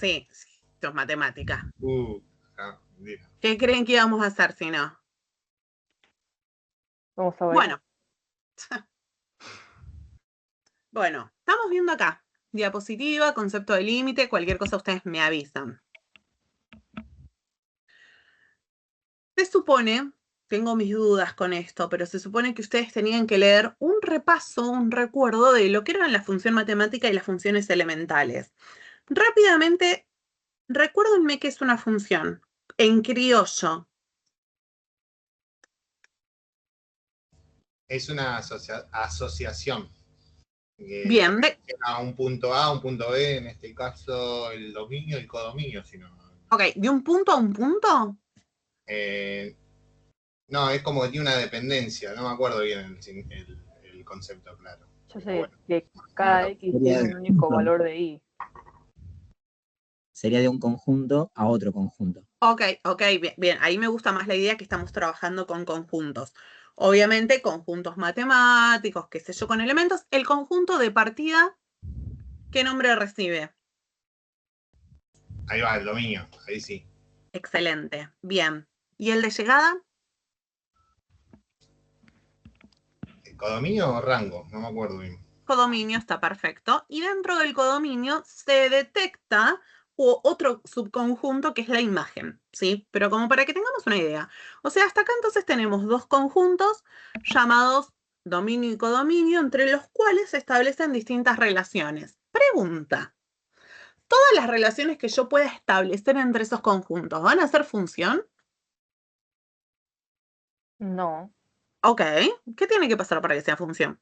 Sí, esto es matemática. Mira. ¿Qué creen que íbamos a hacer si no? Vamos a ver. Bueno. Bueno, estamos viendo acá. Diapositiva, concepto de límite, cualquier cosa ustedes me avisan. Se supone, tengo mis dudas con esto, pero se supone que ustedes tenían que leer un repaso, un recuerdo de lo que eran la función matemática y las funciones elementales. Rápidamente, recuérdenme qué es una función en criollo. Es una asociación. Bien, A un punto A, un punto B, en este caso el dominio y el codominio, si no. ok, ¿de un punto a un punto? No, es como que tiene una dependencia, no me acuerdo bien el concepto claro. Yo Pero sé bueno, que cada X tiene un único valor de Y. Sería de un conjunto a otro conjunto. Ok, bien, ahí me gusta más la idea que estamos trabajando con conjuntos. Obviamente, conjuntos matemáticos, qué sé yo, con elementos. El conjunto de partida, ¿qué nombre recibe? ahí va el dominio, ahí sí. Excelente, bien. ¿Y el de llegada? ¿El codominio o rango? No me acuerdo bien. Codominio, está perfecto. Y dentro del codominio se detecta otro subconjunto que es la imagen, ¿sí? Pero como para que tengamos una idea. O sea, hasta acá entonces tenemos dos conjuntos llamados dominio y codominio, entre los cuales se establecen distintas relaciones. Pregunta. ¿Todas las relaciones que yo pueda establecer entre esos conjuntos van a ser función? No. Ok. ¿Qué tiene que pasar para que sea función?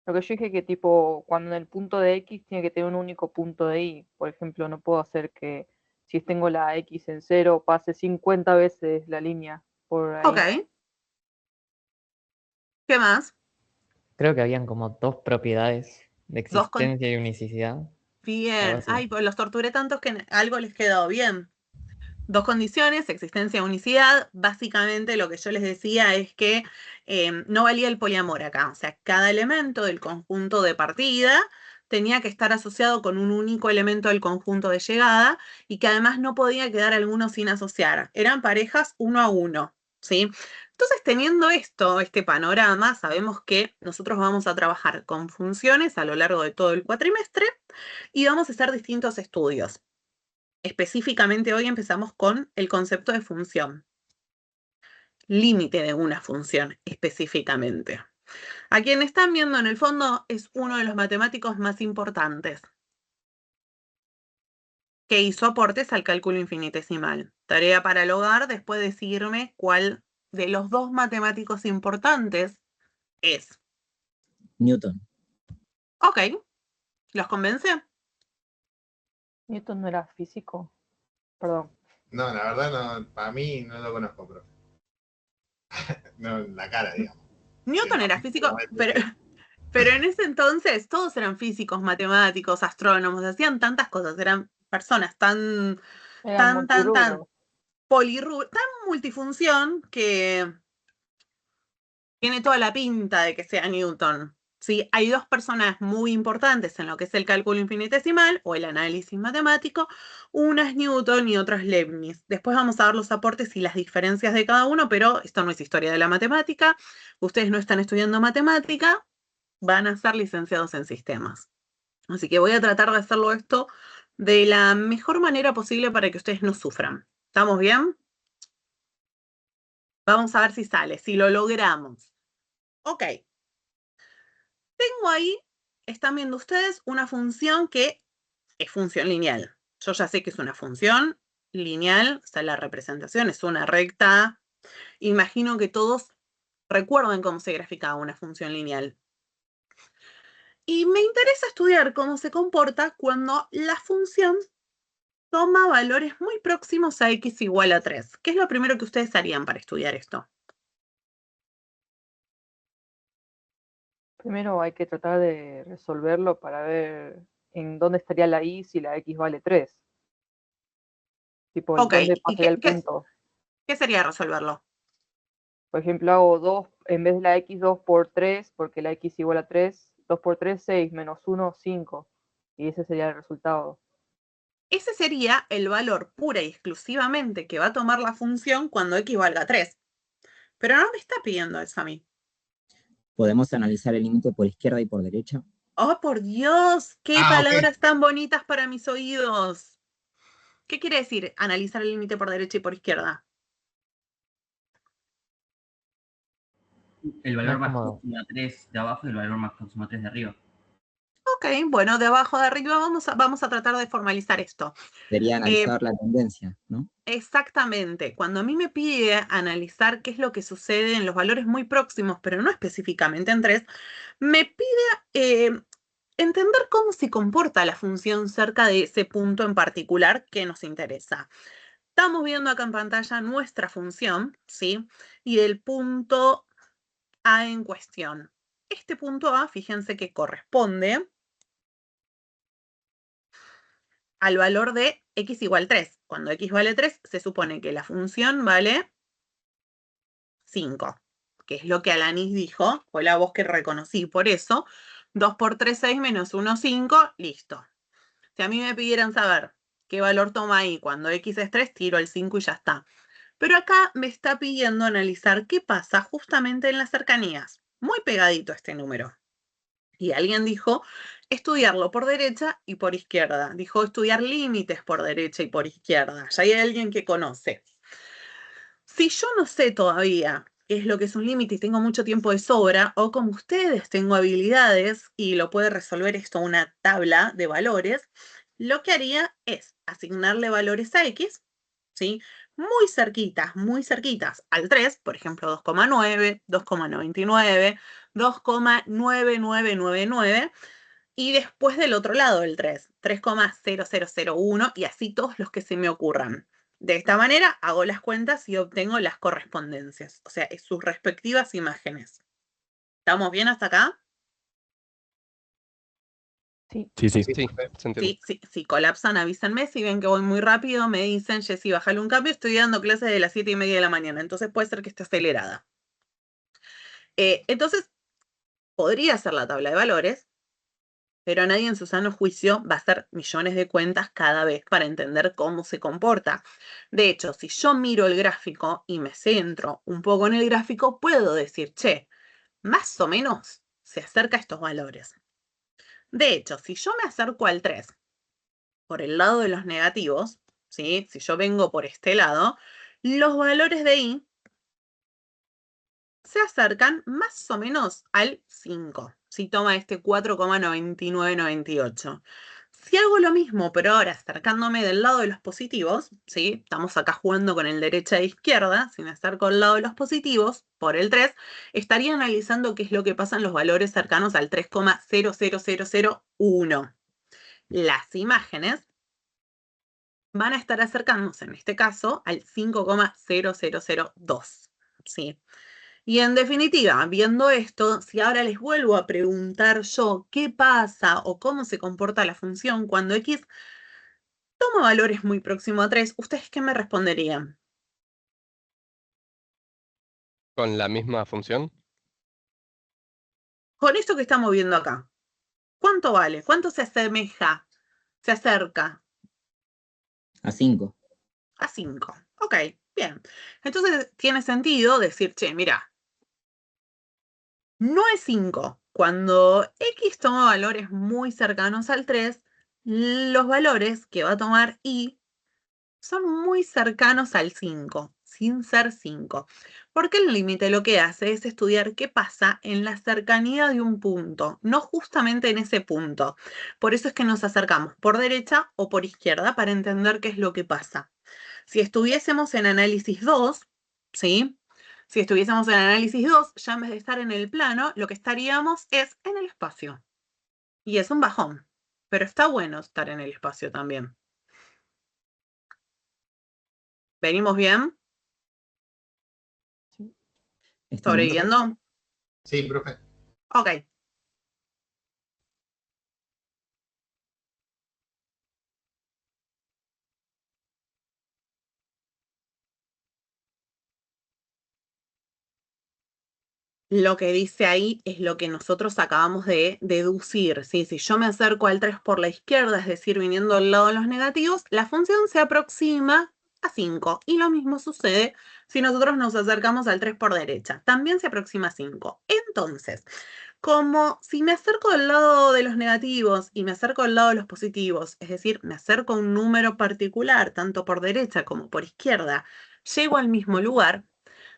Lo que yo dije que tipo, cuando en el punto de X tiene que tener un único punto de Y. Por ejemplo, no puedo hacer que si tengo la X en 0 pase 50 veces la línea por ahí. Ok. ¿Qué más? Creo que habían como dos propiedades de Dos con... existencia y unicidad. Algo Bien. así. Ay, pues los torturé tantos que algo les quedó bien. Dos condiciones, existencia y unicidad. Básicamente lo que yo les decía es que no valía el poliamor acá. O sea, cada elemento del conjunto de partida tenía que estar asociado con un único elemento del conjunto de llegada y que además no podía quedar alguno sin asociar. Eran parejas uno a uno, ¿sí? Entonces, teniendo este panorama, sabemos que nosotros vamos a trabajar con funciones a lo largo de todo el cuatrimestre y vamos a hacer distintos estudios. Específicamente hoy empezamos con el concepto de función. Límite de una función específicamente. A quien están viendo en el fondo es uno de los matemáticos más importantes que hizo aportes al cálculo infinitesimal. Tarea para el hogar, después decirme cuál de los dos matemáticos importantes es. Newton. Ok, ¿los convence? Newton no era físico. Perdón. No, la verdad, no, para mí no lo conozco, profe. No, la cara, digamos. Newton era físico, pero en ese entonces todos eran físicos, matemáticos, astrónomos, hacían tantas cosas, eran personas tan polirrubro, tan multifunción que tiene toda la pinta de que sea Newton. ¿Sí? Hay dos personas muy importantes en lo que es el cálculo infinitesimal o el análisis matemático. Una es Newton y otra es Leibniz. Después vamos a ver los aportes y las diferencias de cada uno, pero esto no es historia de la matemática. Ustedes no están estudiando matemática, van a ser licenciados en sistemas. Así que voy a tratar de hacerlo esto de la mejor manera posible para que ustedes no sufran. ¿Estamos bien? Vamos a ver si sale, si lo logramos. Ok. Tengo ahí, están viendo ustedes, una función que es función lineal. Yo ya sé que es una función lineal, o sea, la representación es una recta. Imagino que todos recuerden cómo se graficaba una función lineal. Y me interesa estudiar cómo se comporta cuando la función toma valores muy próximos a x igual a 3. ¿Qué es lo primero que ustedes harían para estudiar esto? Primero hay que tratar de resolverlo para ver en dónde estaría la Y si la X vale 3. Tipo, Ok, ¿dónde ¿y pasaría el punto? qué sería resolverlo? Por ejemplo, hago 2, en vez de la X, 2 por 3, porque la X igual a 3, 2 por 3, 6, menos 1, 5. Y ese sería el resultado. ese sería el valor pura y exclusivamente que va a tomar la función cuando x valga 3. Pero no me está pidiendo eso a mí. ¿Podemos analizar el límite por izquierda y por derecha? ¡Oh, por Dios! ¡Qué Ok. palabras tan bonitas para mis oídos! ¿Qué quiere decir analizar el límite por derecha y por izquierda? El valor Más más cómodo. próximo a 3 de abajo y el valor más próximo a 3 de arriba. Ok, bueno, de abajo a arriba vamos a tratar de formalizar esto. Sería analizar la tendencia, ¿no? Exactamente. Cuando a mí me pide analizar qué es lo que sucede en los valores muy próximos, pero no específicamente en 3, me pide entender cómo se comporta la función cerca de ese punto en particular que nos interesa. Estamos viendo acá en pantalla nuestra función, ¿sí? Y el punto A en cuestión. Este punto A, fíjense que corresponde al valor de x igual 3. Cuando x vale 3, se supone que la función vale 5, que es lo que Alanis dijo, fue la voz que reconocí. Por eso, 2 por 3, 6, menos 1, 5, listo. Si a mí me pidieran saber qué valor toma ahí cuando x es 3, tiro el 5 y ya está. Pero acá me está pidiendo analizar qué pasa justamente en las cercanías. Muy pegadito este número. Y alguien dijo estudiarlo por derecha y por izquierda. Dijo estudiar límites por derecha y por izquierda. Ya hay alguien que conoce. Si yo no sé todavía qué es lo que es un límite y tengo mucho tiempo de sobra, o como ustedes tengo habilidades y lo puede resolver esto una tabla de valores, lo que haría es asignarle valores a x, ¿sí? Muy cerquitas al 3, por ejemplo, 2,9, 2,99, 2,9999, y después del otro lado del 3, 3,0001 y así todos los que se me ocurran. De esta manera hago las cuentas y obtengo las correspondencias, o sea, sus respectivas imágenes. ¿Estamos bien hasta acá? Sí. Sí, sí. Sí, Sí, perfecto. se entiende. Si colapsan, avísenme. Si ven que voy muy rápido, me dicen, Jessy, bájale un cambio. Estoy dando clases de las 7:30 de la mañana, entonces puede ser que esté acelerada. Entonces, podría ser la tabla de valores, pero nadie en su sano juicio va a hacer millones de cuentas cada vez para entender cómo se comporta. De hecho, si yo miro el gráfico y me centro un poco en el gráfico, puedo decir, che, más o menos se acerca a estos valores. De hecho, si yo me acerco al 3 por el lado de los negativos, ¿sí? Si yo vengo por este lado, los valores de I se acercan más o menos al 5, si toma este 4,9998. Si hago lo mismo, pero ahora acercándome del lado de los positivos, ¿sí? Estamos acá jugando con el derecha e izquierda, si me acerco al lado de los positivos, por el 3, estaría analizando qué es lo que pasa en los valores cercanos al 3,00001. Las imágenes van a estar acercándose, en este caso, al 5,0002, ¿sí? Y en definitiva, viendo esto, si ahora les vuelvo a preguntar yo qué pasa o cómo se comporta la función cuando x toma valores muy próximos a 3, ¿ustedes qué me responderían? Con la misma función. Con esto que estamos viendo acá, ¿cuánto vale? ¿Cuánto se asemeja? ¿Se acerca? A 5. A 5. Ok, bien. Entonces tiene sentido decir, che, mira, no es 5. Cuando x toma valores muy cercanos al 3, los valores que va a tomar y son muy cercanos al 5, sin ser 5. Porque el límite lo que hace es estudiar qué pasa en la cercanía de un punto, no justamente en ese punto. Por eso es que nos acercamos por derecha o por izquierda para entender qué es lo que pasa. Si estuviésemos en análisis 2, ¿sí? Si estuviésemos en análisis 2, ya en vez de estar en el plano, lo que estaríamos es en el espacio. Y es un bajón, pero está bueno estar en el espacio también. ¿Venimos bien? Estamos. ¿Sobreviviendo? Sí, profe. Ok. lo que dice ahí es lo que nosotros acabamos de deducir, ¿sí? Si yo me acerco al 3 por la izquierda, es decir, viniendo al lado de los negativos, la función se aproxima a 5. Y lo mismo sucede si nosotros nos acercamos al 3 por derecha. También se aproxima a 5. Entonces, como si me acerco del lado de los negativos y me acerco al lado de los positivos, es decir, me acerco a un número particular, tanto por derecha como por izquierda, llego al mismo lugar,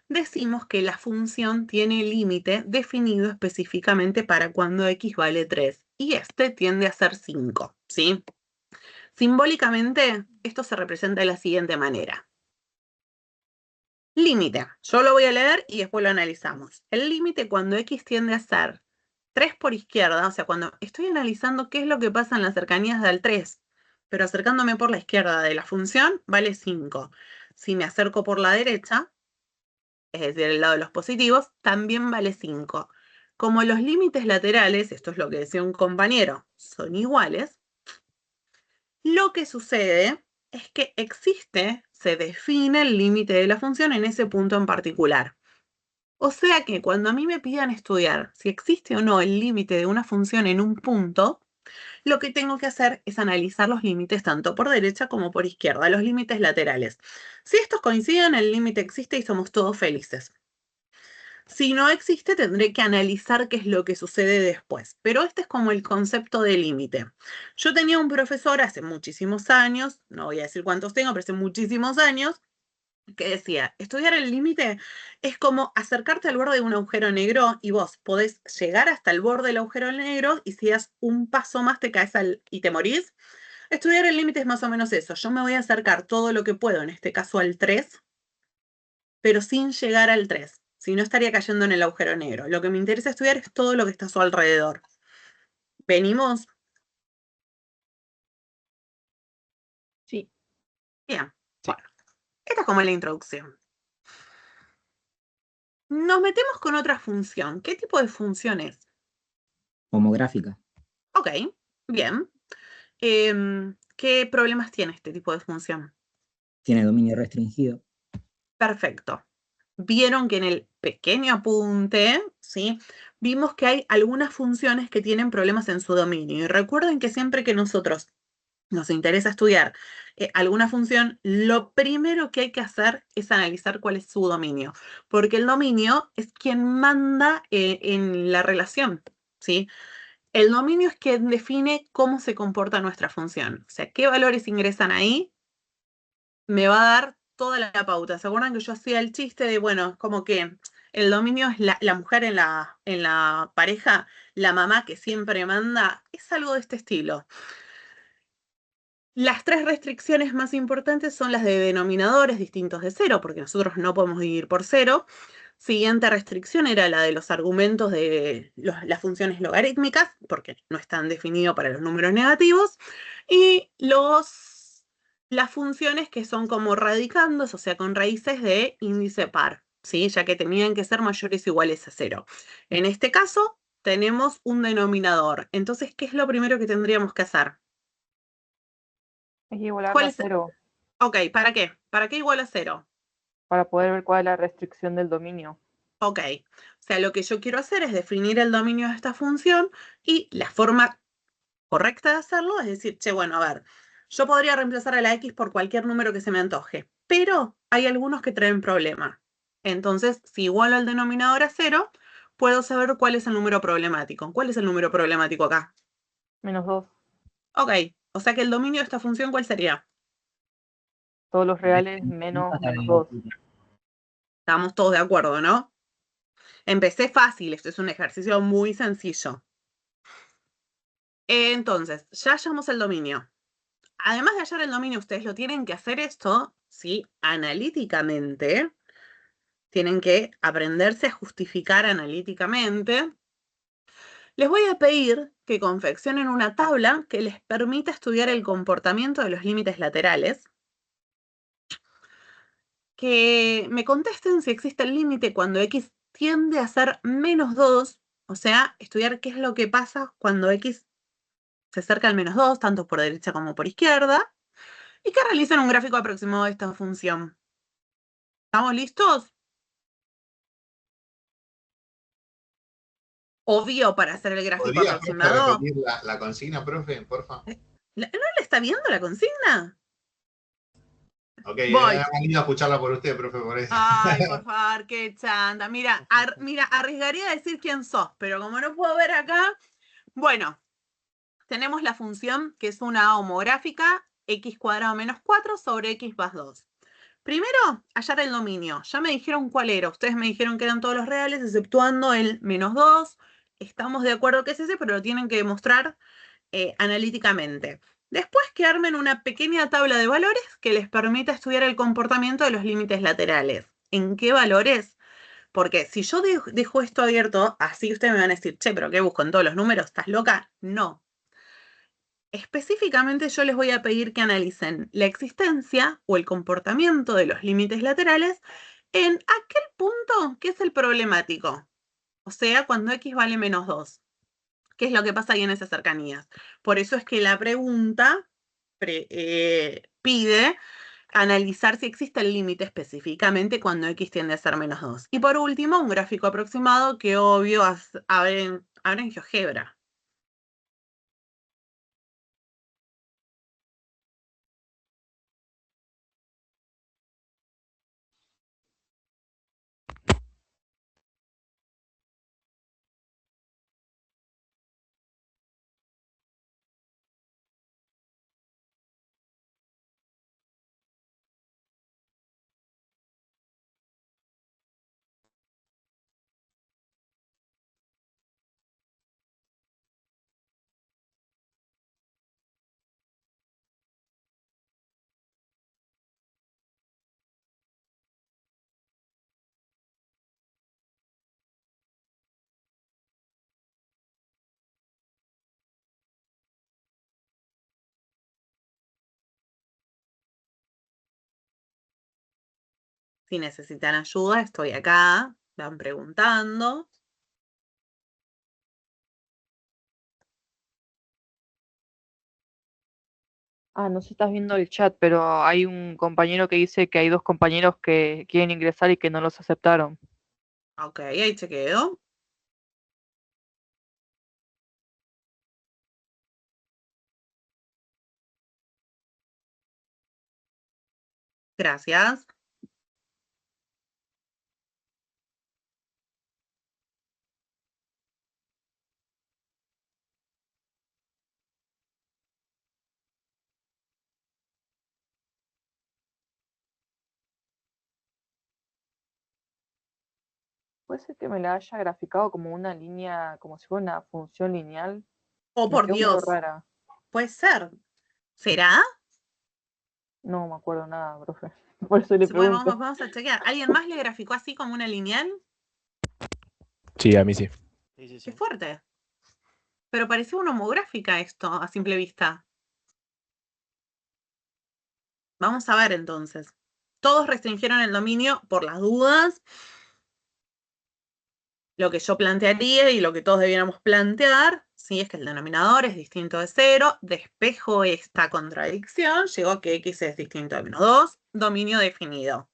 decimos que la función tiene límite definido específicamente para cuando x vale 3 y este tiende a ser 5, ¿sí? Simbólicamente, esto se representa de la siguiente manera. Límite, yo lo voy a leer y después lo analizamos. El límite cuando x tiende a ser 3 por izquierda, o sea, cuando estoy analizando qué es lo que pasa en las cercanías del 3, pero acercándome por la izquierda de la función, vale 5. Si me acerco por la derecha, es decir, el lado de los positivos, también vale 5. Como los límites laterales, esto es lo que decía un compañero, son iguales, lo que sucede es que se define el límite de la función en ese punto en particular. O sea que cuando a mí me pidan estudiar si existe o no el límite de una función en un punto, lo que tengo que hacer es analizar los límites tanto por derecha como por izquierda, los límites laterales. Si estos coinciden, el límite existe y somos todos felices. Si no existe, tendré que analizar qué es lo que sucede después. Pero este es como el concepto de límite. Yo tenía un profesor hace muchísimos años, no voy a decir cuántos tengo, pero hace muchísimos años, que decía, estudiar el límite es como acercarte al borde de un agujero negro y vos podés llegar hasta el borde del agujero negro y si das un paso más te caes y te morís. Estudiar el límite es más o menos eso. Yo me voy a acercar todo lo que puedo, en este caso al 3, pero sin llegar al 3. Si no, estaría cayendo en el agujero negro. Lo que me interesa estudiar es todo lo que está a su alrededor. ¿Venimos? Sí. Bien. Bueno, esta es como la introducción. Nos metemos con otra función. ¿Qué tipo de función es? Homográfica. Ok, bien. ¿Qué problemas tiene este tipo de función? Tiene dominio restringido. Perfecto. Vieron que en el pequeño apunte, ¿sí? Vimos que hay algunas funciones que tienen problemas en su dominio. Y recuerden que siempre que nosotros nos interesa estudiar alguna función, lo primero que hay que hacer es analizar cuál es su dominio, porque el dominio es quien manda en la relación, ¿sí? El dominio es quien define cómo se comporta nuestra función, o sea, qué valores ingresan ahí, me va a dar toda la pauta. ¿Se acuerdan que yo hacía el chiste de, bueno, como que el dominio es la mujer en la pareja, la mamá que siempre manda? Es algo de este estilo. Las 3 restricciones más importantes son las de denominadores distintos de 0, porque nosotros no podemos dividir por 0. Siguiente restricción era la de los argumentos de las funciones logarítmicas, porque no están definidos para los números negativos. Y las funciones que son como radicandos, o sea, con raíces de índice par, ¿sí? Ya que tenían que ser mayores o iguales a 0. En este caso, tenemos un denominador. Entonces, ¿qué es lo primero que tendríamos que hacer? Hay que igualarla ¿Cuál a es? 0 Ok, ¿para qué? ¿Para qué igual a 0? para poder ver cuál es la restricción del dominio. Ok, o sea, lo que yo quiero hacer es definir el dominio de esta función y la forma correcta de hacerlo es decir, che, bueno, a ver, yo podría reemplazar a la x por cualquier número que se me antoje, pero hay algunos que traen problema. Entonces, si igualo al denominador a 0, puedo saber cuál es el número problemático. ¿Cuál es el número problemático acá? -2. Ok, o sea que el dominio de esta función, ¿cuál sería? Todos los reales menos -2. Estamos todos de acuerdo, ¿no? Empecé fácil, esto es un ejercicio muy sencillo. Entonces, ya hallamos el dominio. Además de hallar el dominio, ustedes lo tienen que hacer esto, ¿sí? Analíticamente. Tienen que aprenderse a justificar analíticamente. Les voy a pedir que confeccionen una tabla que les permita estudiar el comportamiento de los límites laterales. Que me contesten si existe el límite cuando x tiende a ser -2, o sea, estudiar qué es lo que pasa cuando x se acerca al -2, tanto por derecha como por izquierda, y que realicen un gráfico aproximado de esta función. ¿Estamos listos? obvio para hacer el gráfico ¿Podría, profe, aproximado. repetir la consigna, profe, porfa? ¿No le está viendo la consigna? Ok, Voy. han ido a escucharla por usted, profe, por eso. Ay, por favor, qué chanta. Mira, mira, arriesgaría a decir quién sos, pero como no puedo ver acá, bueno, tenemos la función que es una homográfica x cuadrado menos 4 sobre x más 2. Primero, hallar el dominio. Ya me dijeron cuál era. Ustedes me dijeron que eran todos los reales, exceptuando el menos 2. Estamos de acuerdo que es ese, pero lo tienen que demostrar analíticamente. Después que armen una pequeña tabla de valores que les permita estudiar el comportamiento de los límites laterales. ¿En qué valores? Porque si yo dejo esto abierto, así ustedes me van a decir, che, pero ¿qué busco en todos los números? ¿Estás loca? No. Específicamente yo les voy a pedir que analicen la existencia o el comportamiento de los límites laterales en aquel punto que es el problemático. O sea, cuando x vale menos 2. ¿Qué es lo que pasa ahí en esas cercanías? Por eso es que la pregunta pide analizar si existe el límite específicamente cuando x tiende a ser menos 2. Y por último, un gráfico aproximado que obvio abre en GeoGebra. Si necesitan ayuda, estoy acá, van preguntando. No sé si estás viendo el chat, pero hay un compañero que dice que hay 2 compañeros que quieren ingresar y que no los aceptaron. Ok, ahí chequeo. Gracias. Puede ser que me la haya graficado como una línea, como si fuera una función lineal. Oh, Me por quedó medio Dios. rara. Puede ser. ¿Será? No me acuerdo nada, profe. Por eso le Bueno, pregunto. vamos a chequear. ¿Alguien más le graficó así como una lineal? Sí, a mí sí. Qué fuerte. Pero parecía una homográfica esto, a simple vista. Vamos a ver entonces. Todos restringieron el dominio por las dudas. Lo que yo plantearía y lo que todos debiéramos plantear, sí, es que el denominador es distinto de 0, despejo esta contradicción, llegó a que x es distinto de menos 2, dominio definido.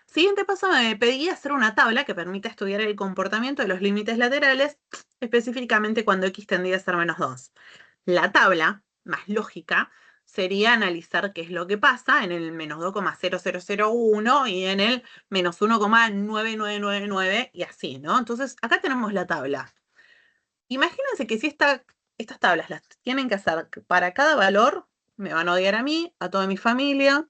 Siguiente paso, me pedí hacer una tabla que permita estudiar el comportamiento de los límites laterales, específicamente cuando x tendría a ser menos 2. La tabla, más lógica, sería analizar qué es lo que pasa en el menos 2,0001 y en el menos 1,9999 y así, ¿no? Entonces, acá tenemos la tabla. Imagínense que si estas tablas las tienen que hacer para cada valor, me van a odiar a mí, a toda mi familia.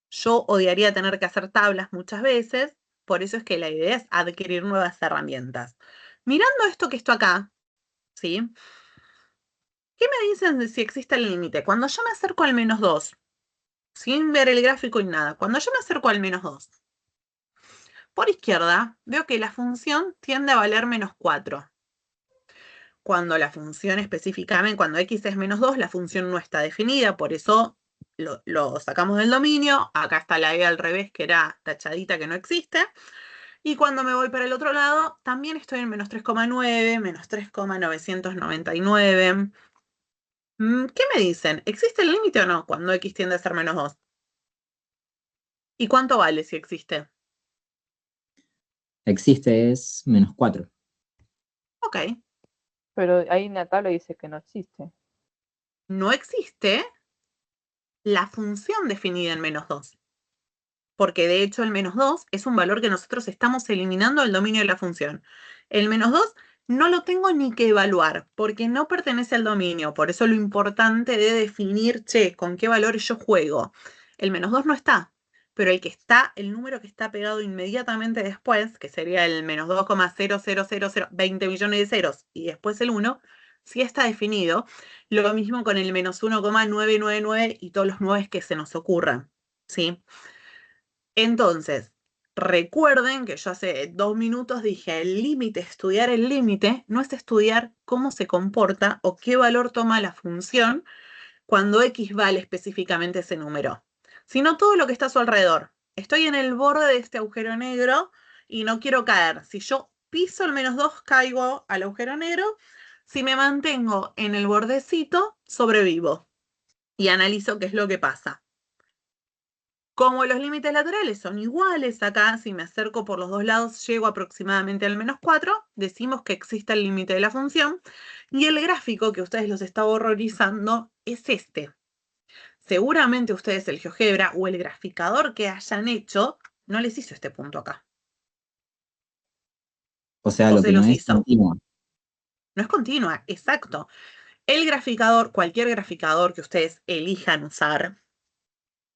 Yo odiaría tener que hacer tablas muchas veces, por eso es que la idea es adquirir nuevas herramientas. Mirando esto que está acá, ¿sí? ¿Qué me dicen de si existe el límite? Cuando yo me acerco al menos 2, sin ver el gráfico y nada, cuando yo me acerco al menos 2, por izquierda veo que la función tiende a valer menos 4. Cuando la función específicamente, cuando x es menos 2, la función no está definida, por eso lo sacamos del dominio. Acá está la e al revés, que era tachadita, que no existe. Y cuando me voy para el otro lado, también estoy en menos 3,9, menos 3,999. ¿Qué me dicen? ¿Existe el límite o no cuando x tiende a ser menos 2? ¿Y cuánto vale si existe? existe es -4. Ok, Pero ahí en la tabla dice que no existe. no existe la función definida en -2. Porque de hecho el -2 es un valor que nosotros estamos eliminando del dominio de la función. El -2 no lo tengo ni que evaluar, porque no pertenece al dominio. Por eso lo importante de definir, con qué valores yo juego. El -2 no está, pero el número que está pegado inmediatamente después, que sería el -2,000020 millones de ceros, y después el 1, sí está definido. Lo mismo con el -1,999 y todos los 9 que se nos ocurran, ¿sí? Entonces, recuerden que yo hace 2 minutos dije, estudiar el límite no es estudiar cómo se comporta o qué valor toma la función cuando x vale específicamente ese número, sino todo lo que está a su alrededor. Estoy en el borde de este agujero negro y no quiero caer. Si yo piso el -2, caigo al agujero negro. Si me mantengo en el bordecito, sobrevivo y analizo qué es lo que pasa. Como los límites laterales son iguales acá, si me acerco por los dos lados llego aproximadamente al -4, decimos que existe el límite de la función, y el gráfico que ustedes los está horrorizando es este. Seguramente ustedes el GeoGebra o el graficador que hayan hecho no les hizo este punto acá. O sea, O lo se que no los es hizo. continua. No es continua, exacto. El graficador, cualquier graficador que ustedes elijan usar,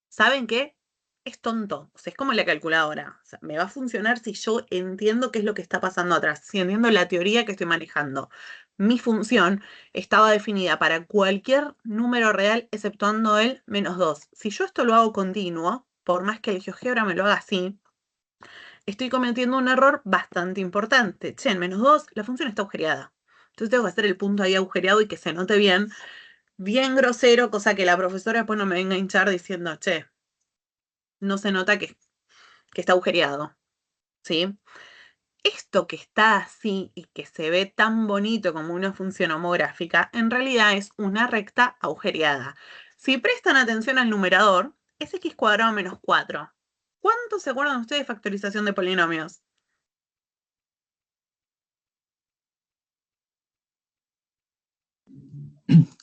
¿saben qué? Es tonto, o sea, es como la calculadora. O sea, me va a funcionar si yo entiendo qué es lo que está pasando atrás, si entiendo la teoría que estoy manejando. Mi función estaba definida para cualquier número real exceptuando el -2. Si yo esto lo hago continuo, por más que el GeoGebra me lo haga así, estoy cometiendo un error bastante importante. Che, en -2 la función está agujereada. Entonces tengo que hacer el punto ahí agujereado y que se note bien, bien grosero, cosa que la profesora después no me venga a hinchar diciendo, che, no se nota que está agujereado, ¿sí? Esto que está así y que se ve tan bonito como una función homográfica, en realidad es una recta agujereada. Si prestan atención al numerador, es x² menos 4. ¿Cuánto se acuerdan ustedes de factorización de polinomios?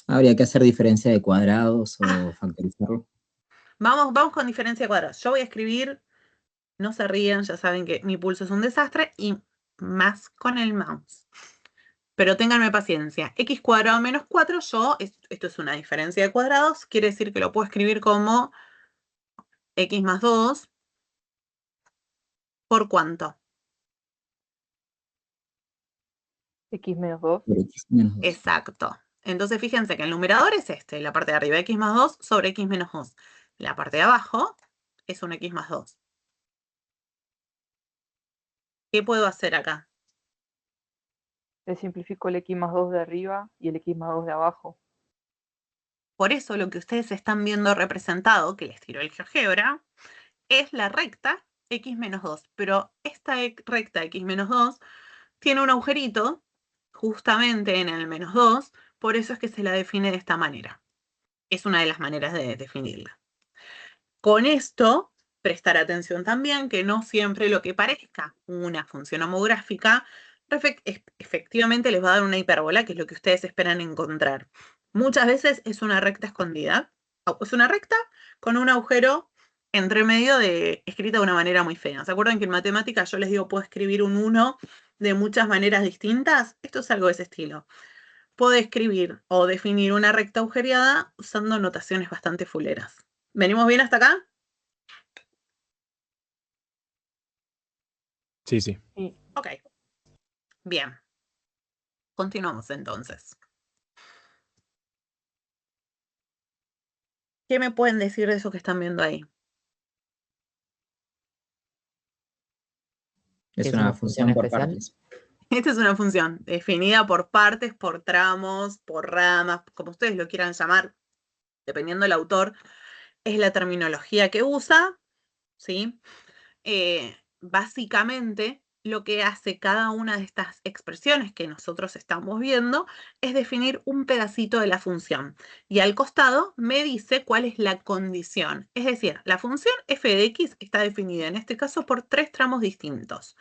Habría que hacer diferencia de cuadrados o factorizarlo. Vamos con diferencia de cuadrados. Yo voy a escribir, no se rían, ya saben que mi pulso es un desastre, y más con el mouse. Pero ténganme paciencia. x² menos 4, esto es una diferencia de cuadrados, quiere decir que lo puedo escribir como x más 2 por ¿cuánto? X menos 2. Por x menos 2. Exacto. Entonces fíjense que el numerador es este, la parte de arriba x más 2 sobre x menos 2. La parte de abajo es un x más 2. ¿Qué puedo hacer acá? Le simplifico el X más 2 de arriba y el X más 2 de abajo. Por eso lo que ustedes están viendo representado, que les tiró el GeoGebra, es la recta x menos 2. Pero esta recta x menos 2 tiene un agujerito justamente en el -2, por eso es que se la define de esta manera. Es una de las maneras de definirla. Con esto, prestar atención también que no siempre lo que parezca una función homográfica efectivamente les va a dar una hipérbola, que es lo que ustedes esperan encontrar. Muchas veces es una recta escondida, es una recta con un agujero entre medio escrita de una manera muy fea. ¿Se acuerdan que en matemáticas yo les digo puedo escribir un 1 de muchas maneras distintas? Esto es algo de ese estilo. Puedo escribir o definir una recta agujereada usando notaciones bastante fuleras. ¿Venimos bien hasta acá? Sí, sí. Sí. Ok. Bien. Continuamos entonces. ¿Qué me pueden decir de eso que están viendo ahí? Es ¿Es una una función función por especial? partes. Esta es una función definida por partes, por tramos, por ramas, como ustedes lo quieran llamar, dependiendo del autor, es la terminología que usa, ¿sí? Básicamente, lo que hace cada una de estas expresiones que nosotros estamos viendo es definir un pedacito de la función. Y al costado me dice cuál es la condición. Es decir, la función f de x está definida en este caso por 3 tramos distintos.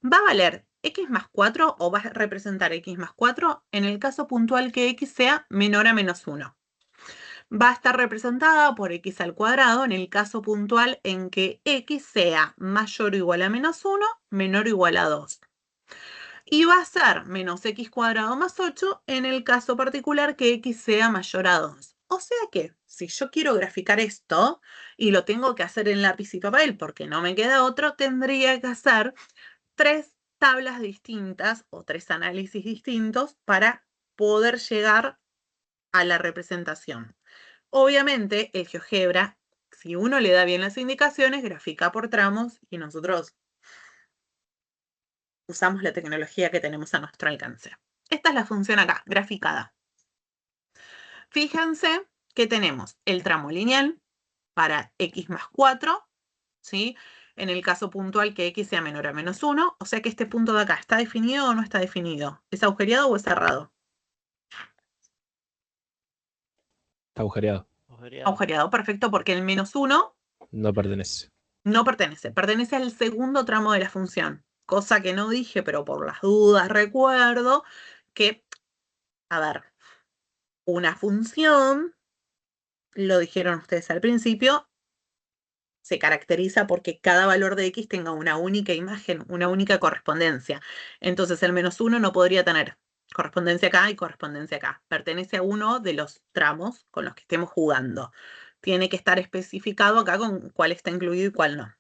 ¿Va a valer x más 4 o va a representar x más 4 en el caso puntual que x sea menor a menos 1? Va a estar representada por x al cuadrado en el caso puntual en que x sea mayor o igual a menos 1, menor o igual a 2. Y va a ser menos x cuadrado más 8 en el caso particular que x sea mayor a 2. O sea que, si yo quiero graficar esto y lo tengo que hacer en lápiz y papel porque no me queda otro, tendría que hacer 3 tablas distintas o 3 análisis distintos para poder llegar a la representación. Obviamente, el GeoGebra, si uno le da bien las indicaciones, grafica por tramos y nosotros usamos la tecnología que tenemos a nuestro alcance. Esta es la función acá, graficada. Fíjense que tenemos el tramo lineal para x más 4, ¿sí? En el caso puntual que x sea menor a menos 1, o sea que este punto de acá, ¿está definido o no está definido? ¿Es agujereado o es cerrado? Está agujereado. Agujereado, perfecto, porque el menos 1 No pertenece. no pertenece, pertenece al segundo tramo de la función, cosa que no dije, pero por las dudas recuerdo que, a ver, una función, lo dijeron ustedes al principio, se caracteriza porque cada valor de x tenga una única imagen, una única correspondencia. Entonces el menos 1 no podría tener correspondencia acá y correspondencia acá. Pertenece a uno de los tramos con los que estemos jugando. Tiene que estar especificado acá con cuál está incluido y cuál no.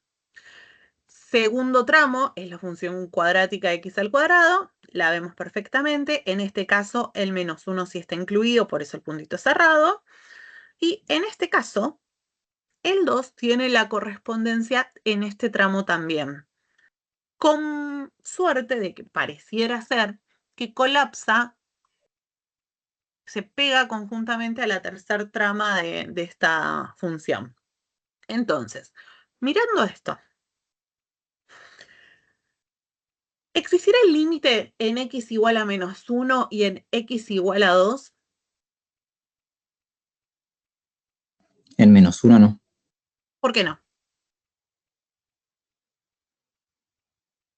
Segundo tramo es la función cuadrática x al cuadrado. La vemos perfectamente. En este caso el menos 1 sí está incluido, por eso el puntito es cerrado. Y en este caso, el 2 tiene la correspondencia en este tramo también. Con suerte de que pareciera ser que colapsa, se pega conjuntamente a la tercer trama de esta función. Entonces, mirando esto, ¿existirá el límite en x igual a menos 1 y en x igual a 2? En menos 1 no. ¿Por qué no?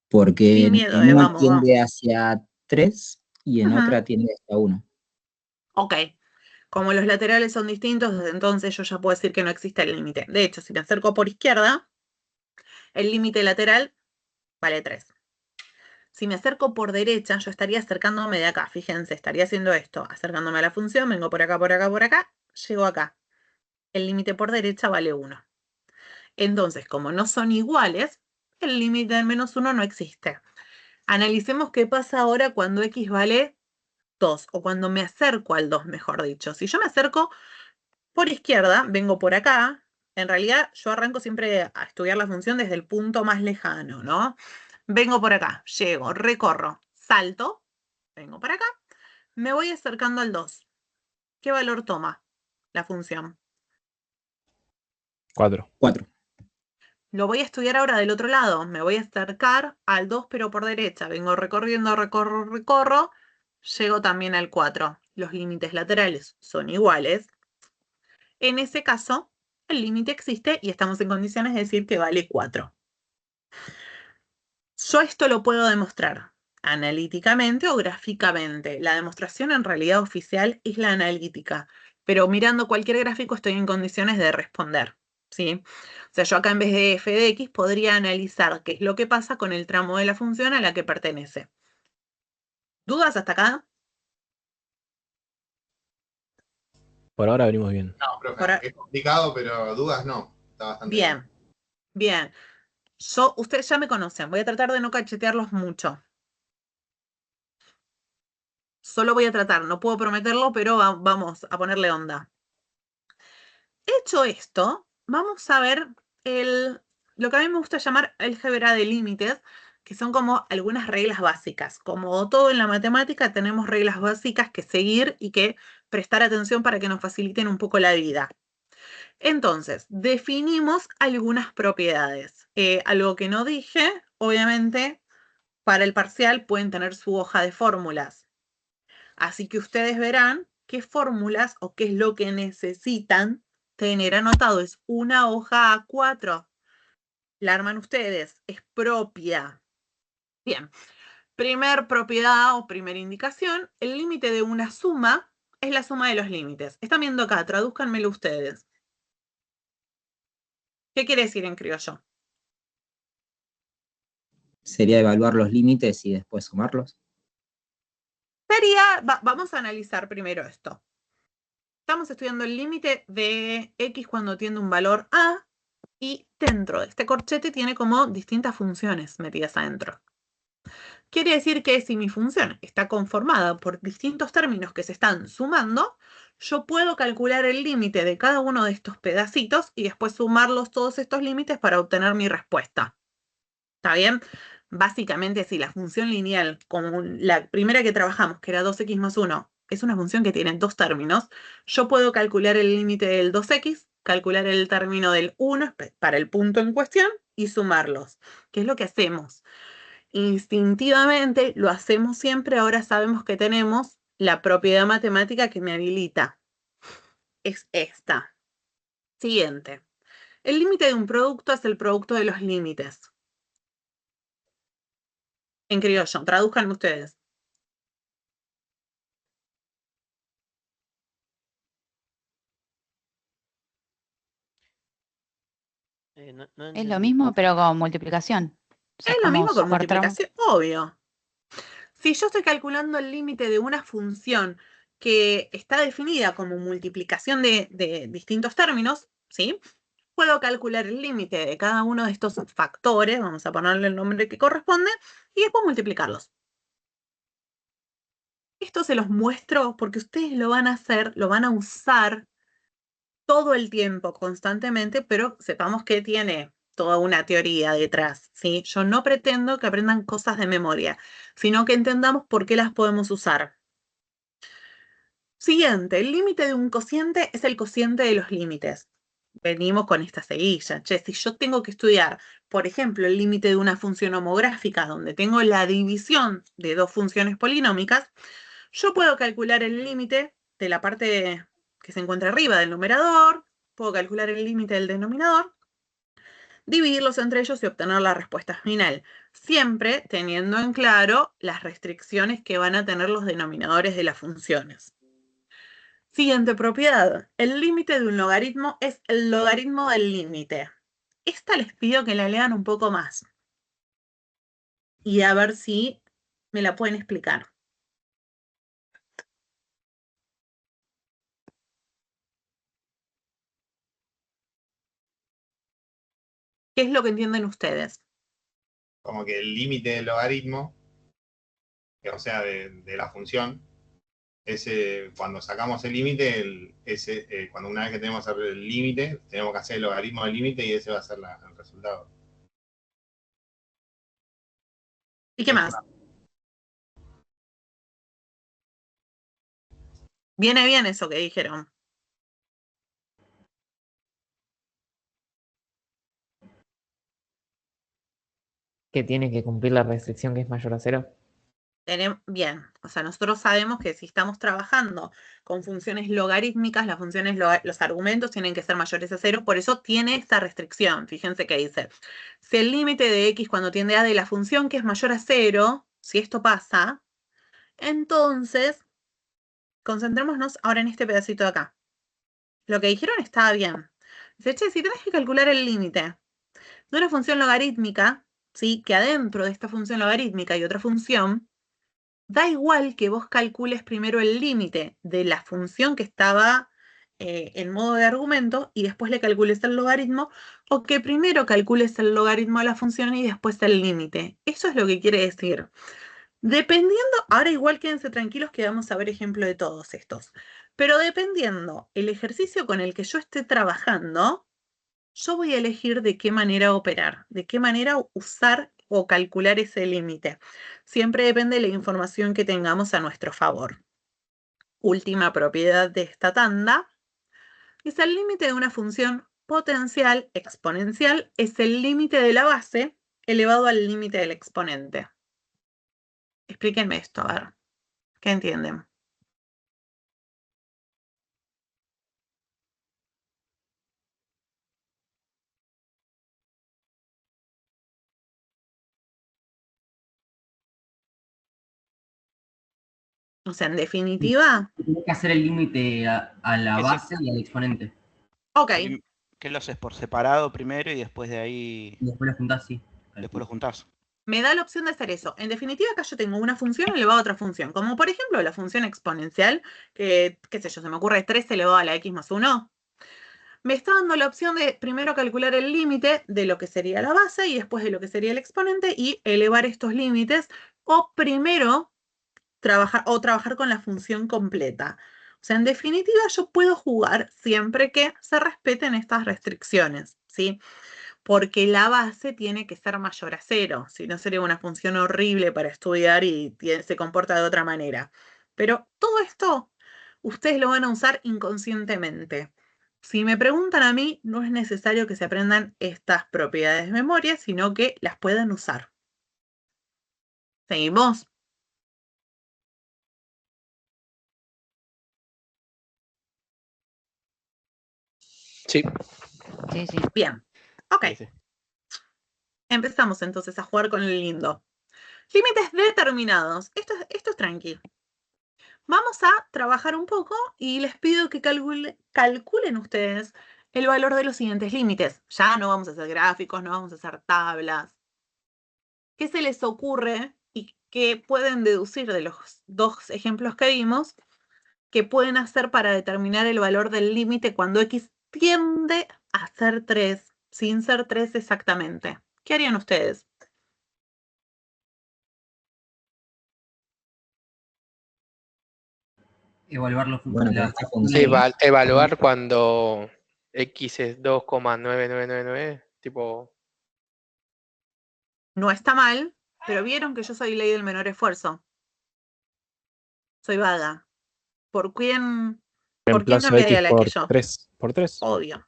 Porque Sin en miedo, una vamos. tiende hacia 3 y en otra tiende hacia 1. Ok. Como los laterales son distintos, entonces yo ya puedo decir que no existe el límite. De hecho, si me acerco por izquierda, el límite lateral vale 3. Si me acerco por derecha, yo estaría acercándome de acá. Fíjense, estaría haciendo esto, acercándome a la función, vengo por acá, por acá, por acá, llego acá. El límite por derecha vale 1. Entonces, como no son iguales, el límite del menos 1 no existe. Analicemos qué pasa ahora cuando x vale 2, o cuando me acerco al 2, mejor dicho. Si yo me acerco por izquierda, vengo por acá, en realidad yo arranco siempre a estudiar la función desde el punto más lejano, ¿no? Vengo por acá, llego, recorro, salto, vengo para acá, me voy acercando al 2. ¿Qué valor toma la función? 4. 4. Lo voy a estudiar ahora del otro lado, me voy a acercar al 2 pero por derecha, vengo recorriendo, recorro, llego también al 4. Los límites laterales son iguales. En ese caso, el límite existe y estamos en condiciones de decir que vale 4. Yo esto lo puedo demostrar analíticamente o gráficamente. La demostración en realidad oficial es la analítica, pero mirando cualquier gráfico estoy en condiciones de responder, ¿sí? O sea, yo acá en vez de f de x podría analizar qué es lo que pasa con el tramo de la función a la que pertenece. ¿Dudas hasta acá? Por ahora venimos bien. No, profe, es complicado, pero dudas no. Está bastante bien. Bien. Ustedes ya me conocen, voy a tratar de no cachetearlos mucho. Solo voy a tratar, no puedo prometerlo, pero vamos a ponerle onda. Hecho esto, vamos a ver lo que a mí me gusta llamar álgebra de límites, que son como algunas reglas básicas. Como todo en la matemática, tenemos reglas básicas que seguir y que prestar atención para que nos faciliten un poco la vida. Entonces, definimos algunas propiedades. Algo que no dije, obviamente, para el parcial pueden tener su hoja de fórmulas. Así que ustedes verán qué fórmulas o qué es lo que necesitan tener anotado. Es una hoja A4. La arman ustedes, es propia. Bien, primer propiedad o primera indicación, el límite de una suma es la suma de los límites. Están viendo acá, tradúzcanmelo ustedes. ¿Qué quiere decir en criollo? Sería evaluar los límites y después sumarlos. Vamos a analizar primero esto. Estamos estudiando el límite de x cuando tiene un valor a y dentro de este corchete tiene como distintas funciones metidas adentro. Quiere decir que si mi función está conformada por distintos términos que se están sumando, yo puedo calcular el límite de cada uno de estos pedacitos y después sumarlos todos estos límites para obtener mi respuesta. ¿Está bien? Básicamente, si la función lineal, como la primera que trabajamos, que era 2x más 1, es una función que tiene dos términos, yo puedo calcular el límite del 2x, calcular el término del 1 para el punto en cuestión y sumarlos. ¿Qué es lo que hacemos? Instintivamente lo hacemos siempre, ahora sabemos que tenemos la propiedad matemática que me habilita. Es esta. Siguiente. El límite de un producto es el producto de los límites. En criollo, traduzcan ustedes. Es lo mismo, pero con multiplicación. Es lo mismo con por tramo. multiplicación, obvio. Si yo estoy calculando el límite de una función que está definida como multiplicación de distintos términos, ¿sí? Puedo calcular el límite de cada uno de estos factores, vamos a ponerle el nombre que corresponde, y después multiplicarlos. Esto se los muestro porque ustedes lo van a hacer, lo van a usar todo el tiempo, constantemente, pero sepamos que tiene toda una teoría detrás, ¿sí? Yo no pretendo que aprendan cosas de memoria, sino que entendamos por qué las podemos usar. Siguiente, el límite de un cociente es el cociente de los límites. Venimos con esta seguilla. Che, si yo tengo que estudiar, por ejemplo, el límite de una función homográfica, donde tengo la división de dos funciones polinómicas, yo puedo calcular el límite de la parte que se encuentra arriba del numerador, puedo calcular el límite del denominador, dividirlos entre ellos y obtener la respuesta final, siempre teniendo en claro las restricciones que van a tener los denominadores de las funciones. Siguiente propiedad. El límite de un logaritmo es el logaritmo del límite. Esta les pido que la lean un poco más. Y a ver si me la pueden explicar. ¿Qué es lo que entienden ustedes? Como que el límite del logaritmo, o sea, de la función, cuando sacamos el límite, cuando una vez que tenemos el límite, tenemos que hacer el logaritmo del límite y ese va a ser el resultado. ¿Y qué más? Viene bien eso que dijeron. Que tiene que cumplir la restricción que es mayor a 0. Bien, o sea, nosotros sabemos que si estamos trabajando con funciones logarítmicas, los argumentos tienen que ser mayores a 0, por eso tiene esta restricción. Fíjense que dice, si el límite de x cuando tiende a de la función que es mayor a 0, si esto pasa, entonces, concentrémonos ahora en este pedacito de acá. Lo que dijeron estaba bien. Dice, che, si tenés que calcular el límite de una función logarítmica, ¿sí? Que adentro de esta función logarítmica hay otra función, da igual que vos calcules primero el límite de la función que estaba en modo de argumento y después le calcules el logaritmo, o que primero calcules el logaritmo de la función y después el límite. Eso es lo que quiere decir. Dependiendo, ahora igual quédense tranquilos que vamos a ver ejemplo de todos estos, pero dependiendo el ejercicio con el que yo esté trabajando, yo voy a elegir de qué manera operar, de qué manera usar o calcular ese límite. Siempre depende de la información que tengamos a nuestro favor. Última propiedad de esta tanda es el límite de una función potencial exponencial, es el límite de la base elevado al límite del exponente. Explíquenme esto, a ver, ¿qué entienden? O sea, en definitiva, Tienes que hacer el límite a la ¿Qué base y al exponente. ok. ¿Qué lo haces por separado primero y después de ahí Y después lo juntás, sí. después lo juntás? Me da la opción de hacer eso. En definitiva, acá yo tengo una función elevada a otra función, como por ejemplo la función exponencial, que, qué sé yo, se me ocurre 3 elevado a la x más 1. Me está dando la opción de primero calcular el límite de lo que sería la base y después de lo que sería el exponente y elevar estos límites, o primero trabajar con la función completa. O sea, en definitiva, yo puedo jugar siempre que se respeten estas restricciones, ¿sí? Porque la base tiene que ser mayor a 0, si no sería una función horrible para estudiar y se comporta de otra manera. Pero todo esto ustedes lo van a usar inconscientemente. Si me preguntan a mí, no es necesario que se aprendan estas propiedades de memoria, sino que las puedan usar. ¿Seguimos? Sí. Sí, sí. Bien. Ok. Sí, sí. Empezamos entonces a jugar con el lindo. Límites determinados. Esto es tranqui. Vamos a trabajar un poco y les pido que calculen ustedes el valor de los siguientes límites. Ya no vamos a hacer gráficos, no vamos a hacer tablas. ¿Qué se les ocurre y qué pueden deducir de los dos ejemplos que vimos? ¿Qué pueden hacer para determinar el valor del límite cuando x tiende a ser 3, sin ser 3 exactamente? ¿Qué harían ustedes? Evaluar los Bueno, con la esta función función. X. Evaluar cuando x es 2,9999, tipo, No está mal, pero vieron que yo soy ley del menor esfuerzo. Soy vaga. ¿Por quién reemplazo cambiaría x la que por yo? 3. ¿Por 3? Obvio.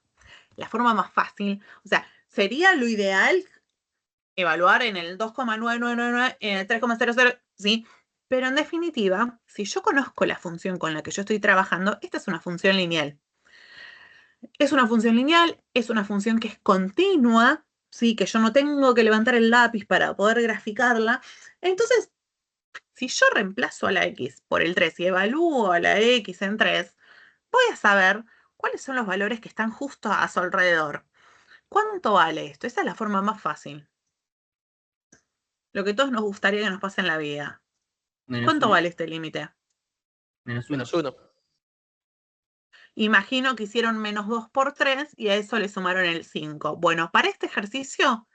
La forma más fácil, o sea, sería lo ideal evaluar en el 2,9999, en el 3,00, ¿sí? Pero en definitiva, si yo conozco la función con la que yo estoy trabajando, esta es una función lineal. Es una función lineal, es una función que es continua, ¿sí? Que yo no tengo que levantar el lápiz para poder graficarla. Entonces, si yo reemplazo a la x por el 3 y evalúo a la x en 3, voy a saber cuáles son los valores que están justo a su alrededor. ¿Cuánto vale esto? Esa es la forma más fácil. Lo que todos nos gustaría que nos pase en la vida. ¿Cuánto vale este límite? Menos 1. Imagino que hicieron menos 2 por 3 y a eso le sumaron el 5. Bueno, para este ejercicio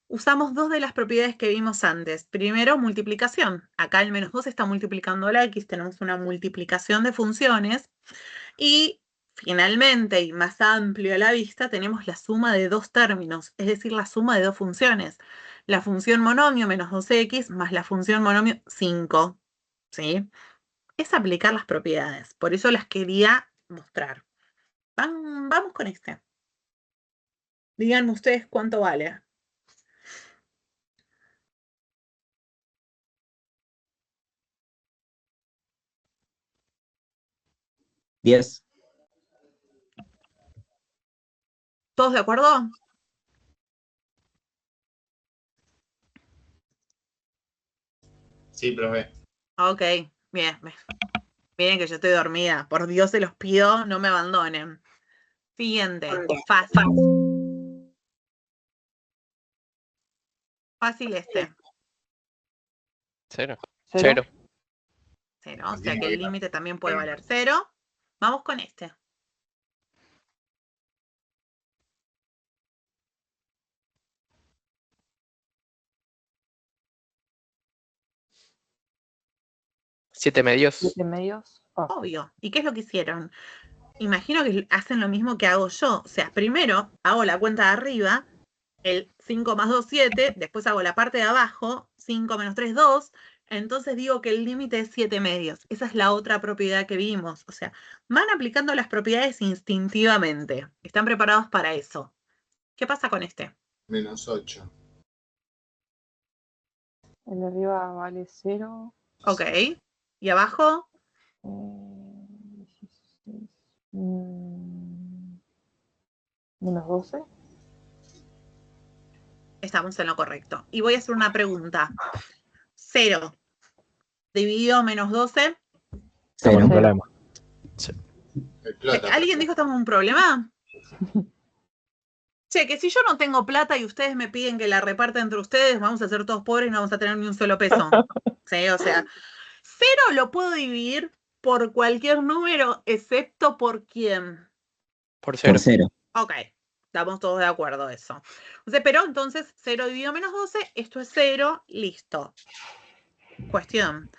usamos dos de las propiedades que vimos antes. Primero, multiplicación. Acá el menos 2 está multiplicando la x, tenemos una multiplicación de funciones. Y finalmente, y más amplio a la vista, tenemos la suma de dos términos, es decir, la suma de dos funciones. La función monomio menos 2x más la función monomio 5. ¿Sí? Es aplicar las propiedades, por eso las quería mostrar. Vamos con este. Díganme ustedes cuánto vale. ¿10? ¿Todos de acuerdo? Sí, profe. Ok, bien. Miren que yo estoy dormida. Por Dios se los pido, no me abandonen. Siguiente, fácil. Fácil este. 0. 0. 0, o sea que el límite también puede valer 0. Vamos con este. ¿7 medios? 7 medios. Ah, Obvio. ¿Y qué es lo que hicieron? Imagino que hacen lo mismo que hago yo. O sea, primero hago la cuenta de arriba, el 5 más 2, 7. Después hago la parte de abajo, 5 menos 3, 2. Entonces digo que el límite es 7 medios. Esa es la otra propiedad que vimos. O sea, van aplicando las propiedades instintivamente. Están preparados para eso. ¿Qué pasa con este? Menos 8. el de arriba vale 0. Ok. ¿Y abajo? 16. Menos 12. Estamos en lo correcto. Y voy a hacer una pregunta. 0. dividido menos 12. Cero. Un problema. Explota. ¿Alguien dijo estamos en un problema? Che, que si yo no tengo plata y ustedes me piden que la reparta entre ustedes, vamos a ser todos pobres y no vamos a tener ni un solo peso. Sí, o sea, 0 lo puedo dividir por cualquier número, excepto por quién. Por Por 0. cero. Ok, estamos todos de acuerdo eso. O sea, pero entonces 0 dividido menos 12, esto es 0, listo. Cuestión.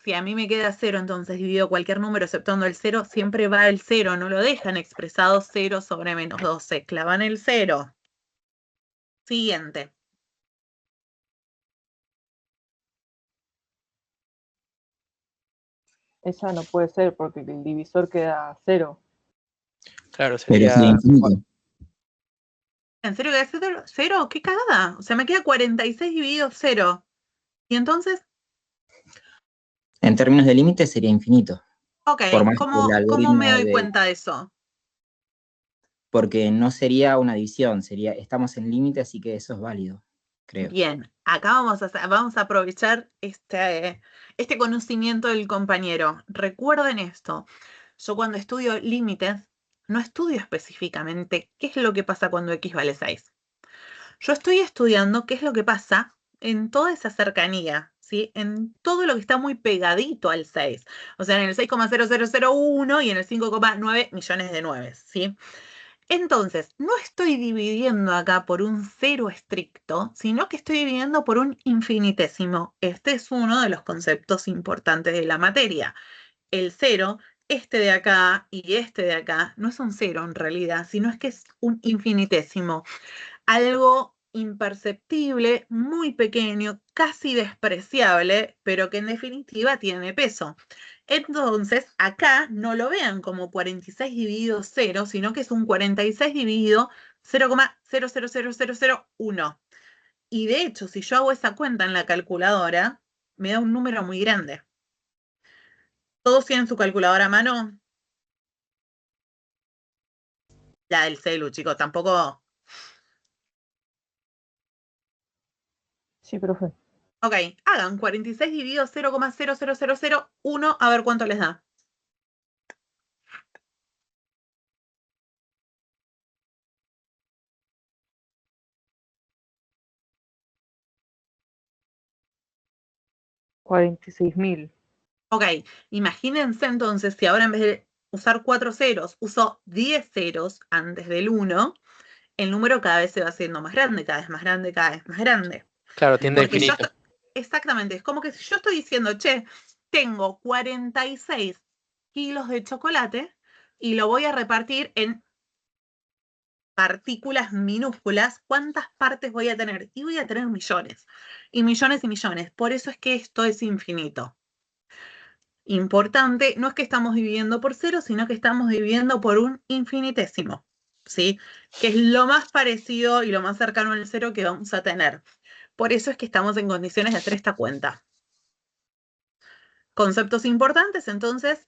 Si a mí me queda 0, entonces divido cualquier número exceptuando el 0, siempre va el 0, no lo dejan expresado 0 sobre menos 12, clavan el 0. Siguiente. Esa no puede ser porque el divisor queda 0. Claro, Pero sería sería. infinito. ¿En serio queda 0? ¿0? ¿Qué cagada? O sea, me queda 46 dividido 0. ¿Y entonces? En términos de límite sería infinito. Ok, Por más que ¿cómo el me algoritmo doy cuenta de eso? Porque no sería una división, estamos en límite, así que eso es válido, creo. Bien, acá vamos a aprovechar este conocimiento del compañero. Recuerden esto, yo cuando estudio límites, no estudio específicamente qué es lo que pasa cuando x vale 6. Yo estoy estudiando qué es lo que pasa en toda esa cercanía, ¿sí? En todo lo que está muy pegadito al 6. O sea, en el 6,0001 y en el 5,9 millones de 9, ¿sí? Entonces, no estoy dividiendo acá por un 0 estricto, sino que estoy dividiendo por un infinitésimo. Este es uno de los conceptos importantes de la materia. El 0, este de acá y este de acá, no es un 0 en realidad, sino es que es un infinitésimo. Algo imperceptible, muy pequeño, casi despreciable, pero que en definitiva tiene peso. Entonces, acá no lo vean como 46 dividido 0, sino que es un 46 dividido 0,000001. Y de hecho, si yo hago esa cuenta en la calculadora, me da un número muy grande. ¿Todos tienen su calculadora a mano? La del celu, chicos, tampoco. Sí, profe. Ok, hagan 46 dividido 0,00001, a ver cuánto les da. $46.000. Ok, imagínense entonces si ahora en vez de usar 4 ceros, uso 10 ceros antes del 1, el número cada vez se va haciendo más grande, cada vez más grande, cada vez más grande. Claro, tiende a Porque yo infinito. exactamente, es como que si yo estoy diciendo, che, tengo 46 kilos de chocolate y lo voy a repartir en partículas minúsculas, ¿cuántas partes voy a tener? Y voy a tener millones, y millones y millones. Por eso es que esto es infinito. Importante, no es que estamos dividiendo por 0, sino que estamos dividiendo por un infinitésimo, ¿sí? Que es lo más parecido y lo más cercano al 0 que vamos a tener. Por eso es que estamos en condiciones de hacer esta cuenta. Conceptos importantes, entonces,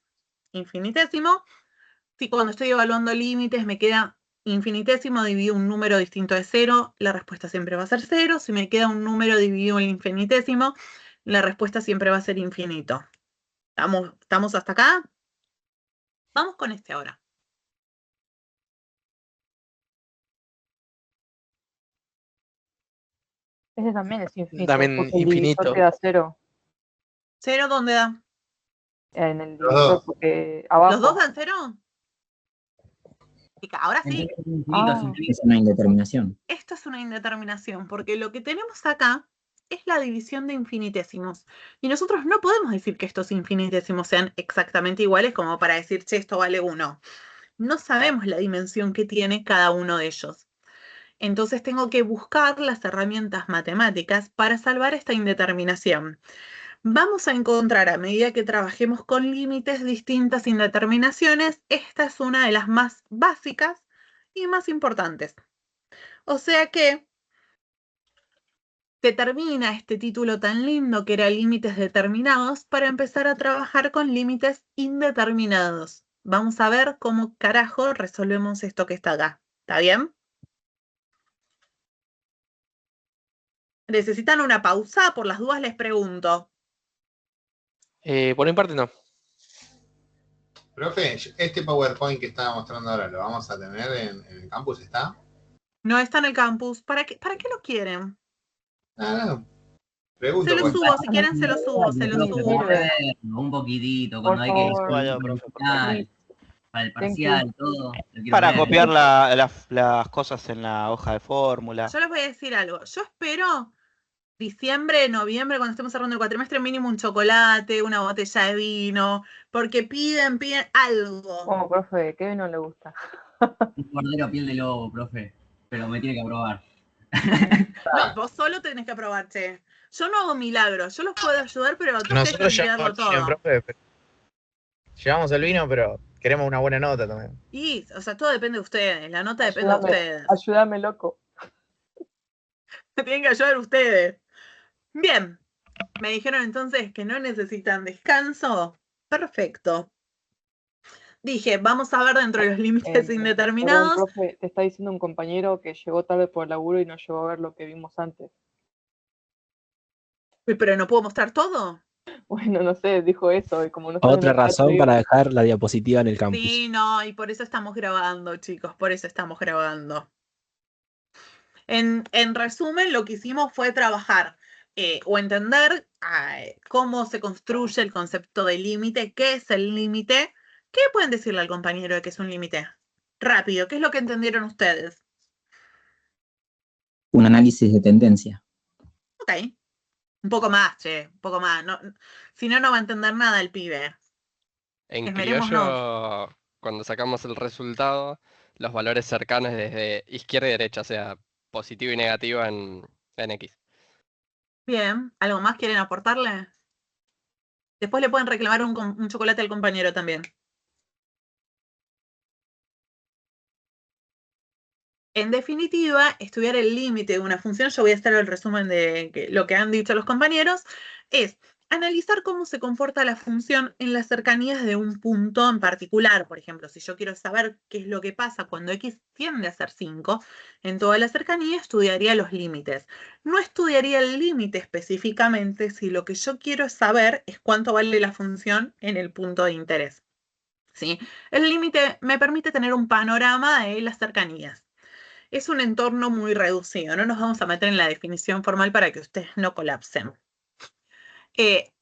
infinitésimo. Si cuando estoy evaluando límites me queda infinitésimo, dividido un número distinto de 0, la respuesta siempre va a ser 0. Si me queda un número dividido en infinitésimo, la respuesta siempre va a ser infinito. ¿Estamos hasta acá? Vamos con este ahora. Ese también es infinito. También porque el infinito. divisor queda 0 ¿0 dónde da? en el Los divisor, dos. porque abajo. ¿Los dos dan 0? Ahora sí. Es una indeterminación. Esto es una indeterminación, porque lo que tenemos acá es la división de infinitesimos. Y nosotros no podemos decir que estos infinitesimos sean exactamente iguales como para decir, che, esto vale 1. No sabemos la dimensión que tiene cada uno de ellos. Entonces tengo que buscar las herramientas matemáticas para salvar esta indeterminación. Vamos a encontrar a medida que trabajemos con límites distintas indeterminaciones. Esta es una de las más básicas y más importantes. O sea que se termina este título tan lindo que era límites determinados para empezar a trabajar con límites indeterminados. Vamos a ver cómo carajo resolvemos esto que está acá. ¿Está bien? ¿Necesitan una pausa? Por las dudas les pregunto. Por mi parte no. Profe, este PowerPoint que estaba mostrando ahora, ¿lo vamos a tener en el campus? ¿Está? No está en el campus. ¿Para qué lo quieren? No. Se Pregunto, lo pues. subo, si quieren se lo subo, se lo Sí, subo. sirve. Un poquitito, Por cuando hay que favor. Vaya, profe, por favor. final, para el parcial, todo. lo quiero Para ver. copiar las cosas en la hoja de fórmula. Yo les voy a decir algo. Yo espero diciembre, noviembre, cuando estemos cerrando el cuatrimestre, mínimo un chocolate, una botella de vino, porque piden algo. Oh, profe, ¿qué no le gusta? Un cordero piel de lobo, profe. Pero me tiene que aprobar. No, vos solo tenés que aprobar, che. Yo no hago milagros, yo los puedo ayudar, pero ustedes Nosotros tienen que darlo llevamos, todo. profe, llevamos el vino, pero queremos una buena nota también. Y, o sea, todo depende de ustedes, la nota depende de ustedes. Ayúdame, loco. Me tienen que ayudar ustedes. Bien, me dijeron entonces que no necesitan descanso. Perfecto. Dije, vamos a ver dentro de los límites indeterminados. Perdón, profe, te está diciendo un compañero que llegó tarde por el laburo y no llegó a ver lo que vimos antes. Pero no puedo mostrar todo. Bueno, no sé, dijo eso. Y como no Otra razón para dejar la diapositiva en el campus. Sí, no, y por eso estamos grabando, chicos, por eso estamos grabando. En resumen, lo que hicimos fue trabajar o entender cómo se construye el concepto de límite, qué es el límite. ¿Qué pueden decirle al compañero de que es un límite? Rápido, ¿qué es lo que entendieron ustedes? Un análisis de tendencia. Ok. Un poco más, che, un poco más. No, si no, no va a entender nada el pibe. En Esmerémonos. criollo, cuando sacamos el resultado, los valores cercanos desde izquierda y derecha, o sea, positivo y negativo en X. Bien, ¿algo más quieren aportarle? Después le pueden reclamar un chocolate al compañero también. En definitiva, estudiar el límite de una función, yo voy a hacer el resumen de lo que han dicho los compañeros, es analizar cómo se comporta la función en las cercanías de un punto en particular. Por ejemplo, si yo quiero saber qué es lo que pasa cuando x tiende a ser 5, en toda la cercanía estudiaría los límites. No estudiaría el límite específicamente si lo que yo quiero saber es cuánto vale la función en el punto de interés. ¿Sí? El límite me permite tener un panorama de las cercanías. Es un entorno muy reducido, no nos vamos a meter en la definición formal para que ustedes no colapsen.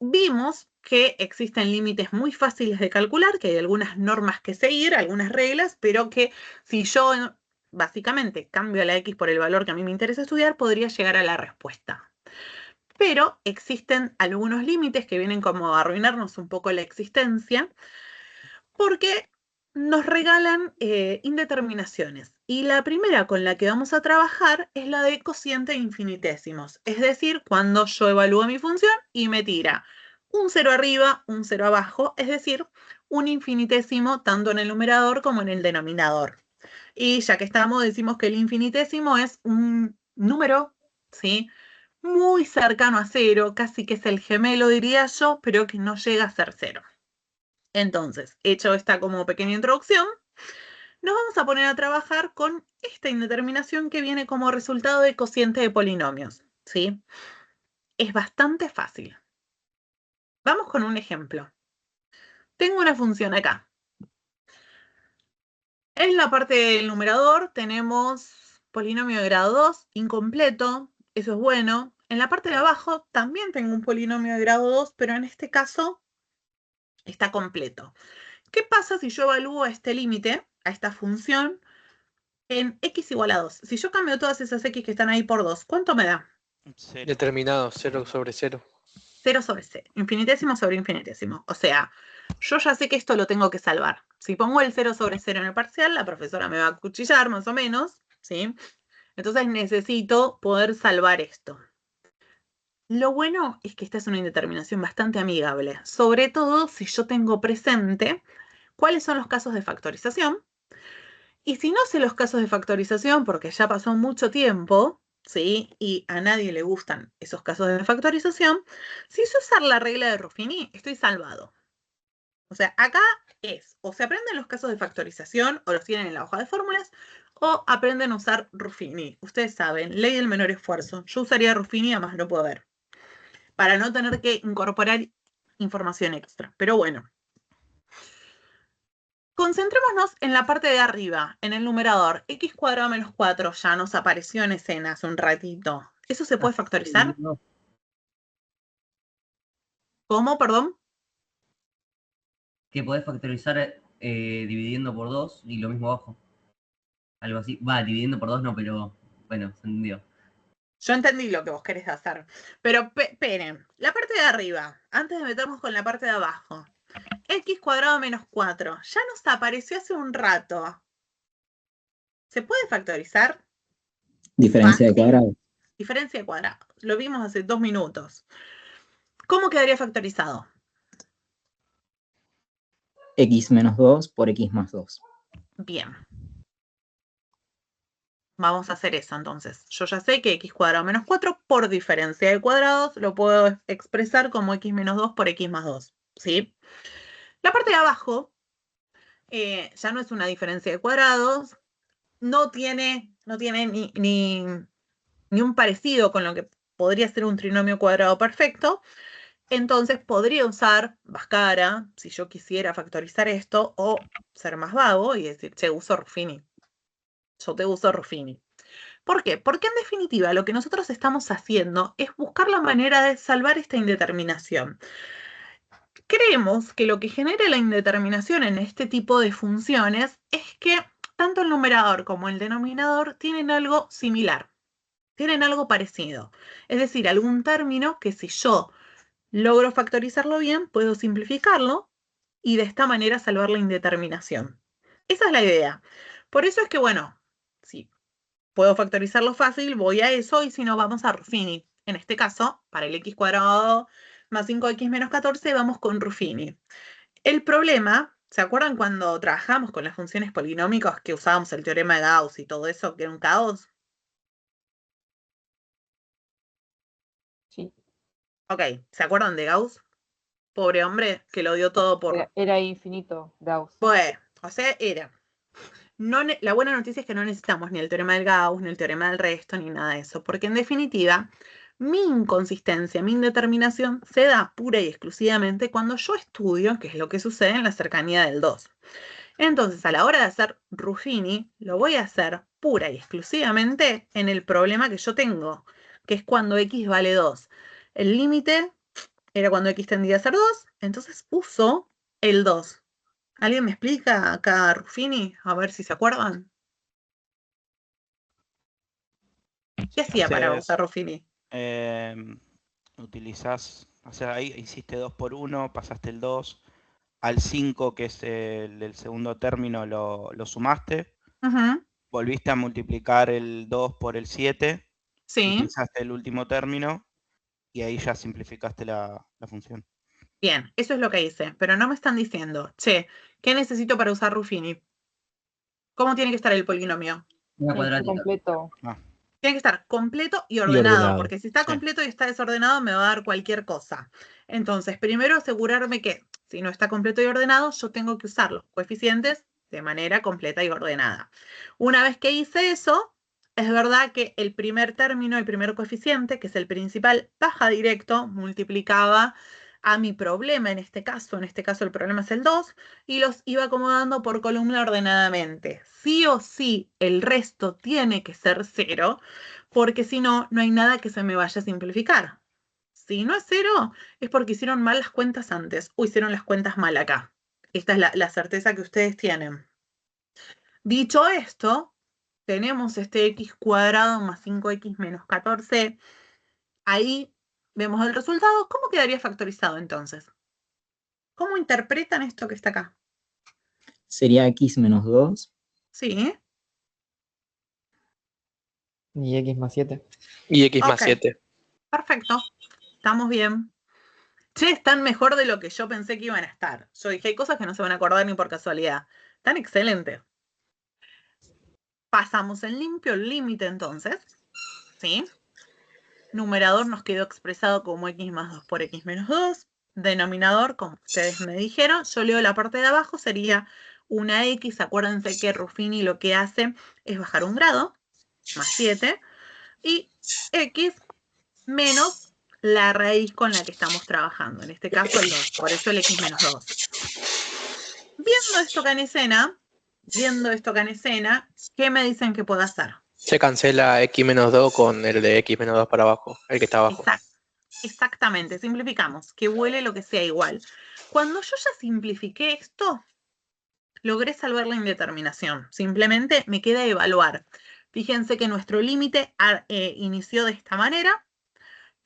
Vimos que existen límites muy fáciles de calcular, que hay algunas normas que seguir, algunas reglas, pero que si yo básicamente cambio la X por el valor que a mí me interesa estudiar, podría llegar a la respuesta. Pero existen algunos límites que vienen como a arruinarnos un poco la existencia, porque nos regalan indeterminaciones. Y la primera con la que vamos a trabajar es la de cociente de infinitésimos. Es decir, cuando yo evalúo mi función y me tira un 0 arriba, un 0 abajo, es decir, un infinitésimo tanto en el numerador como en el denominador. Y ya que estamos, decimos que el infinitésimo es un número, ¿sí? Muy cercano a 0, casi que es el gemelo, diría yo, pero que no llega a ser 0. Entonces, hecho esta como pequeña introducción, nos vamos a poner a trabajar con esta indeterminación que viene como resultado de cociente de polinomios, ¿sí? Es bastante fácil. Vamos con un ejemplo. Tengo una función acá. En la parte del numerador tenemos polinomio de grado 2, incompleto, eso es bueno. En la parte de abajo también tengo un polinomio de grado 2, pero en este caso está completo. ¿Qué pasa si yo evalúo este límite, a esta función, en x igual a 2? Si yo cambio todas esas x que están ahí por 2, ¿cuánto me da? Determinado, 0 sobre 0. 0 sobre 0, infinitésimo sobre infinitésimo. O sea, yo ya sé que esto lo tengo que salvar. Si pongo el 0 sobre 0 en el parcial, la profesora me va a acuchillar más o menos, ¿sí? Entonces necesito poder salvar esto. Lo bueno es que esta es una indeterminación bastante amigable, sobre todo si yo tengo presente cuáles son los casos de factorización. Y si no sé los casos de factorización, porque ya pasó mucho tiempo, ¿sí? Y a nadie le gustan esos casos de factorización, si sé usar la regla de Ruffini, estoy salvado. O sea, acá es, o se aprenden los casos de factorización, o los tienen en la hoja de fórmulas, o aprenden a usar Ruffini. Ustedes saben, ley del menor esfuerzo. Yo usaría Ruffini, a más no poder. Para no tener que incorporar información extra. Pero bueno. Concentrémonos en la parte de arriba, en el numerador. X cuadrado menos 4 ya nos apareció en escena hace un ratito. ¿Eso se puede factorizar? ¿Cómo, perdón? Que podés factorizar dividiendo por 2 y lo mismo abajo. Algo así. Va, dividiendo por 2 no, pero bueno, se entendió. Yo entendí lo que vos querés hacer. Pero esperen, la parte de arriba, antes de meternos con la parte de abajo. X cuadrado menos 4. Ya nos apareció hace un rato. ¿Se puede factorizar? Diferencia de cuadrado. Diferencia de cuadrado. Lo vimos hace 2 minutos. ¿Cómo quedaría factorizado? X menos 2 por X más 2. Bien. Vamos a hacer eso entonces. Yo ya sé que X cuadrado menos 4 por diferencia de cuadrados lo puedo expresar como X menos 2 por X más 2. ¿Sí? La parte de abajo ya no es una diferencia de cuadrados. No tiene ni un parecido con lo que podría ser un trinomio cuadrado perfecto. Entonces podría usar Bhaskara, si yo quisiera factorizar esto, o ser más vago y decir, che, uso Ruffini. Yo te uso Ruffini. ¿Por qué? Porque en definitiva lo que nosotros estamos haciendo es buscar la manera de salvar esta indeterminación. Creemos que lo que genera la indeterminación en este tipo de funciones es que tanto el numerador como el denominador tienen algo similar, tienen algo parecido. Es decir, algún término que si yo logro factorizarlo bien, puedo simplificarlo y de esta manera salvar la indeterminación. Esa es la idea. Por eso es que, bueno, si puedo factorizarlo fácil, voy a eso, y si no, vamos a Ruffini. En este caso, para el x cuadrado más 5x menos 14, vamos con Ruffini. El problema, ¿se acuerdan cuando trabajamos con las funciones polinómicas que usábamos el teorema de Gauss y todo eso, que era un caos? Sí. Ok, ¿se acuerdan de Gauss? Pobre hombre, que lo dio todo por... Era infinito, Gauss. Bueno, o sea, era. La buena noticia es que no necesitamos ni el teorema del Gauss, ni el teorema del resto, ni nada de eso, porque en definitiva, mi inconsistencia, mi indeterminación se da pura y exclusivamente cuando yo estudio qué es lo que sucede en la cercanía del 2. Entonces, a la hora de hacer Ruffini, lo voy a hacer pura y exclusivamente en el problema que yo tengo, que es cuando x vale 2. El límite era cuando x tendía a ser 2, entonces uso el 2. ¿Alguien me explica acá Ruffini? A ver si se acuerdan. ¿Qué hacía para usar Ruffini? Utilizás, o sea, ahí hiciste 2 por 1, pasaste el 2, al 5, que es el segundo término, lo sumaste, volviste a multiplicar el 2 por el 7, sí. Utilizaste el último término, y ahí ya simplificaste la función. Bien, eso es lo que hice, pero no me están diciendo, che, ¿qué necesito para usar Ruffini? ¿Cómo tiene que estar el polinomio? Una cuadrática. Completo. Tiene que estar completo y ordenado, porque si está sí. completo y está desordenado me va a dar cualquier cosa. Entonces, primero asegurarme que si no está completo y ordenado, yo tengo que usar los coeficientes de manera completa y ordenada. Una vez que hice eso, es verdad que el primer término, el primer coeficiente, que es el principal, baja directo, multiplicaba a mi problema en este caso el problema es el 2, y los iba acomodando por columna ordenadamente. Sí o sí, el resto tiene que ser 0, porque si no, no hay nada que se me vaya a simplificar. Si no es 0, es porque hicieron mal las cuentas antes, o hicieron las cuentas mal acá. Esta es la certeza que ustedes tienen. Dicho esto, tenemos este x cuadrado más 5x menos 14. Ahí vemos el resultado. ¿Cómo quedaría factorizado entonces? ¿Cómo interpretan esto que está acá? Sería X menos 2. Sí. Y X más 7. Y X más 7. Perfecto. Estamos bien. Che, están mejor de lo que yo pensé que iban a estar. Yo dije, hay cosas que no se van a acordar ni por casualidad. Están excelentes. Pasamos en limpio el límite entonces. ¿Sí? Numerador nos quedó expresado como x más 2 por x menos 2. Denominador, como ustedes me dijeron, yo leo la parte de abajo, sería una x. Acuérdense que Ruffini lo que hace es bajar un grado, más 7. Y x menos la raíz con la que estamos trabajando. En este caso el 2, por eso el x menos 2. Viendo esto acá en escena, ¿qué me dicen que puedo hacer? Se cancela x menos 2 con el de x menos 2 para abajo, el que está abajo. Exactamente, simplificamos, que vuele lo que sea igual. Cuando yo ya simplifiqué esto, logré salvar la indeterminación. Simplemente me queda evaluar. Fíjense que nuestro límite inició de esta manera,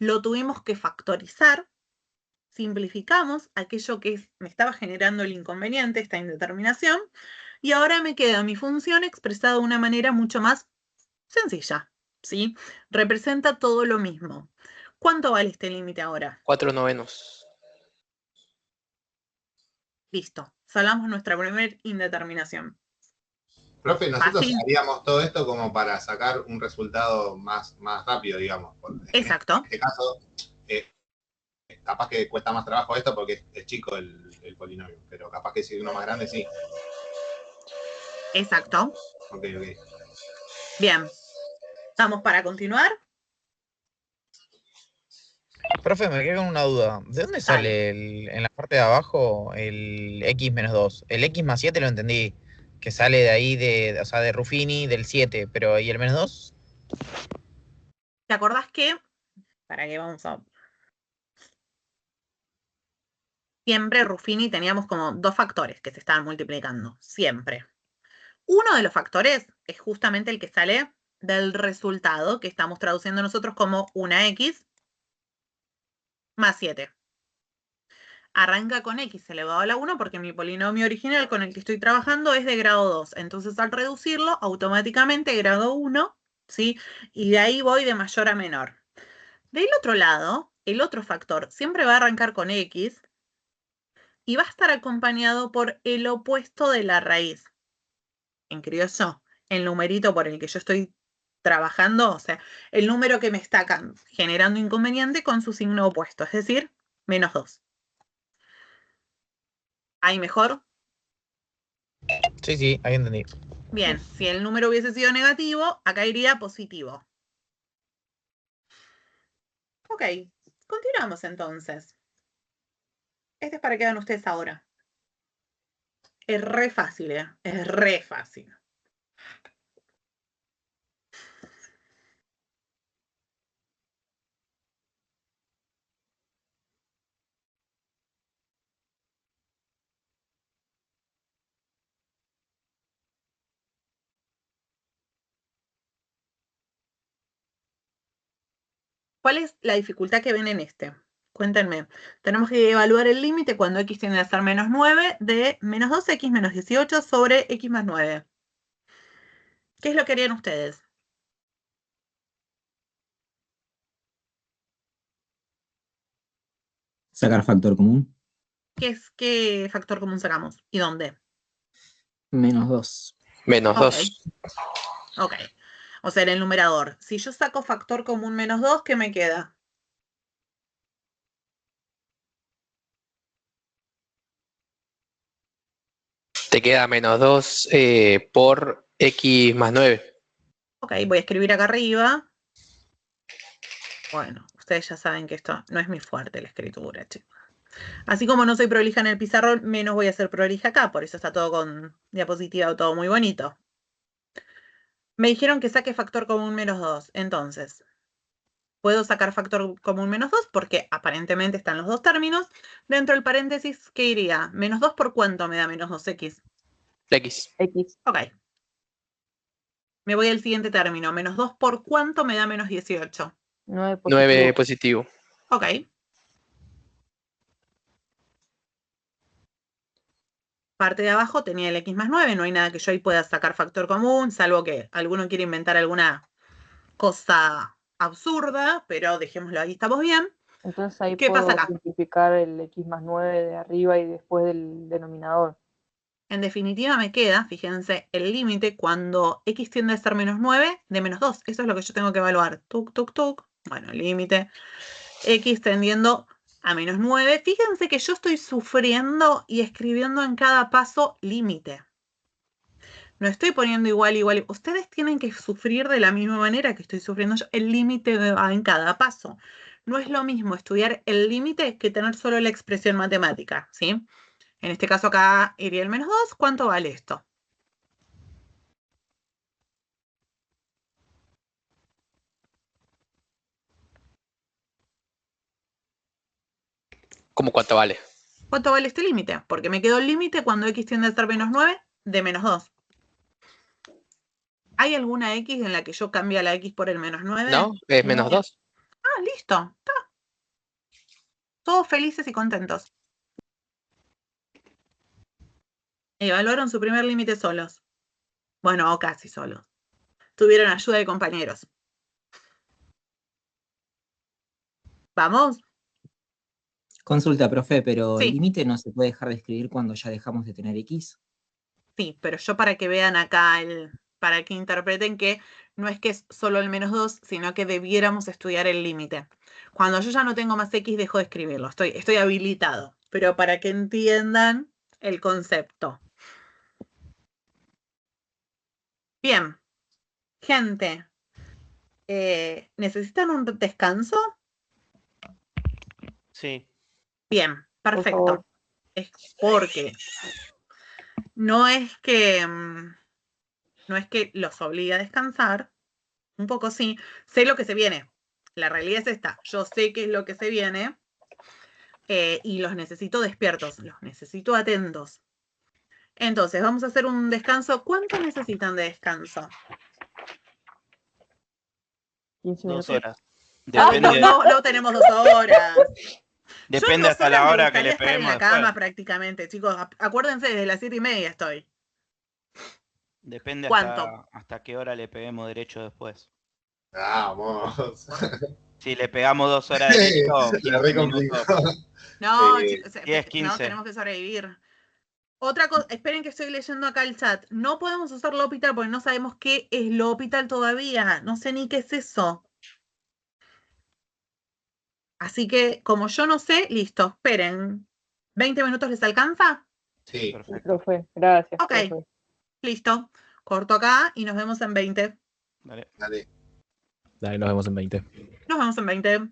lo tuvimos que factorizar, simplificamos aquello que me estaba generando el inconveniente, esta indeterminación, y ahora me queda mi función expresada de una manera mucho más sencilla, ¿sí? Representa todo lo mismo. ¿Cuánto vale este límite ahora? 4/9. Listo, salvamos nuestra primera indeterminación. Profe, nosotros Fácil. haríamos todo esto como para sacar un resultado más rápido, digamos. Exacto. En este caso, capaz que cuesta más trabajo esto porque es chico el polinomio, pero capaz que si uno más grande, sí. Exacto. Ok. Bien. ¿Estamos para continuar? Profe, me quedé con una duda. ¿De dónde sale en la parte de abajo el x menos 2? El x más 7 lo entendí, que sale de ahí, o sea, de Ruffini, del 7, pero ¿y el menos 2? ¿Te acordás que? ¿Para qué vamos a...? Siempre Ruffini teníamos como dos factores que se estaban multiplicando, siempre. Uno de los factores es justamente el que sale del resultado que estamos traduciendo nosotros como una x más 7. Arranca con x elevado a la 1 porque mi polinomio original con el que estoy trabajando es de grado 2. Entonces al reducirlo, automáticamente grado 1, ¿sí? Y de ahí voy de mayor a menor. Del otro lado, el otro factor siempre va a arrancar con x y va a estar acompañado por el opuesto de la raíz. En criollo, el numerito por el que yo estoy trabajando, o sea, el número que me está generando inconveniente con su signo opuesto, es decir, menos 2. ¿Ahí mejor? Sí, ahí entendí. Bien, si el número hubiese sido negativo, acá iría positivo. Ok, continuamos entonces. Este es para que hagan ustedes ahora. Es re fácil, ¿eh? Es re fácil. ¿Cuál es la dificultad que ven en este? Cuéntenme. Tenemos que evaluar el límite cuando x tiende a ser menos 9 de menos 2x menos 18 sobre x más 9. ¿Qué es lo que harían ustedes? Sacar factor común. ¿Qué factor común sacamos? ¿Y dónde? Menos 2. Menos 2. Ok. O sea, en el numerador. Si yo saco factor común menos 2, ¿qué me queda? Te queda menos 2 por x más 9. Ok, voy a escribir acá arriba. Bueno, ustedes ya saben que esto no es muy fuerte la escritura, chicos. Así como no soy prolija en el pizarrón, menos voy a ser prolija acá, por eso está todo con diapositiva, todo muy bonito. Me dijeron que saque factor común menos 2, entonces, puedo sacar factor común menos 2 porque aparentemente están los dos términos. Dentro del paréntesis, ¿qué iría? ¿Menos 2 por cuánto me da menos 2x? X. Ok. Me voy al siguiente término. ¿Menos 2 por cuánto me da menos 18? 9 positivo. Ok. Parte de abajo tenía el x más 9, no hay nada que yo ahí pueda sacar factor común, salvo que alguno quiere inventar alguna cosa absurda, pero dejémoslo ahí, estamos bien. Entonces ahí ¿Qué puedo pasa acá? simplificar el x más 9 de arriba y después del denominador. En definitiva me queda, fíjense, el límite cuando x tiende a ser menos 9 de menos 2. Eso es lo que yo tengo que evaluar. Tuk, tuk, tuk. Bueno, límite x tendiendo a menos 9. Fíjense que yo estoy sufriendo y escribiendo en cada paso límite. No estoy poniendo igual. Ustedes tienen que sufrir de la misma manera que estoy sufriendo yo. El límite va en cada paso. no es lo mismo estudiar el límite que tener solo la expresión matemática, ¿sí? En este caso acá iría el menos 2. ¿Cuánto vale esto? ¿Cómo cuánto vale? ¿Cuánto vale este límite? Porque me quedó el límite cuando x tiende a ser menos 9 de menos 2. ¿Hay alguna x en la que yo cambie a la x por el menos 9? No, es menos 2. Ah, listo. Está. Todos felices y contentos. Evaluaron su primer límite solos. Bueno, o casi solos. Tuvieron ayuda de compañeros. ¿Vamos? Consulta, profe, pero Sí. el límite no se puede dejar de escribir cuando ya dejamos de tener X. Sí, pero yo para que vean acá, para que interpreten que no es que es solo el menos 2, sino que debiéramos estudiar el límite. Cuando yo ya no tengo más X, dejo de escribirlo. Estoy habilitado. Pero para que entiendan el concepto. Bien. Gente, ¿necesitan un descanso? Sí. Bien, Por perfecto. favor. Es porque no es que los obligue a descansar, un poco sí, sé lo que se viene. La realidad es esta, yo sé qué es lo que se viene y los necesito despiertos, los necesito atentos. Entonces, vamos a hacer un descanso. ¿Cuánto necesitan de descanso? 15 2 minutos. horas. Depende, No tenemos 2 horas. depende Yo en 2 hasta la horas me hora que gustaría le estar en peguemos la cama después. prácticamente, chicos. Acuérdense, desde las 7:30 estoy. Depende ¿Cuánto? hasta qué hora le peguemos derecho después. Vamos. Si le pegamos 2 horas derecho, La 15 minutos. recomplicó. No, chicos, 10, no, 15. tenemos que sobrevivir. Otra cosa, esperen que estoy leyendo acá el chat. No podemos usar L'Hopital porque no sabemos qué es L'Hopital todavía. No sé ni qué es eso. Así que, como yo no sé, listo, esperen. ¿20 minutos les alcanza? Sí. Sí, Perfecto. profe, gracias. Ok, Profe. listo. Corto acá y nos vemos en 20. Dale. Dale. Dale, nos vemos en 20. Nos vemos en 20.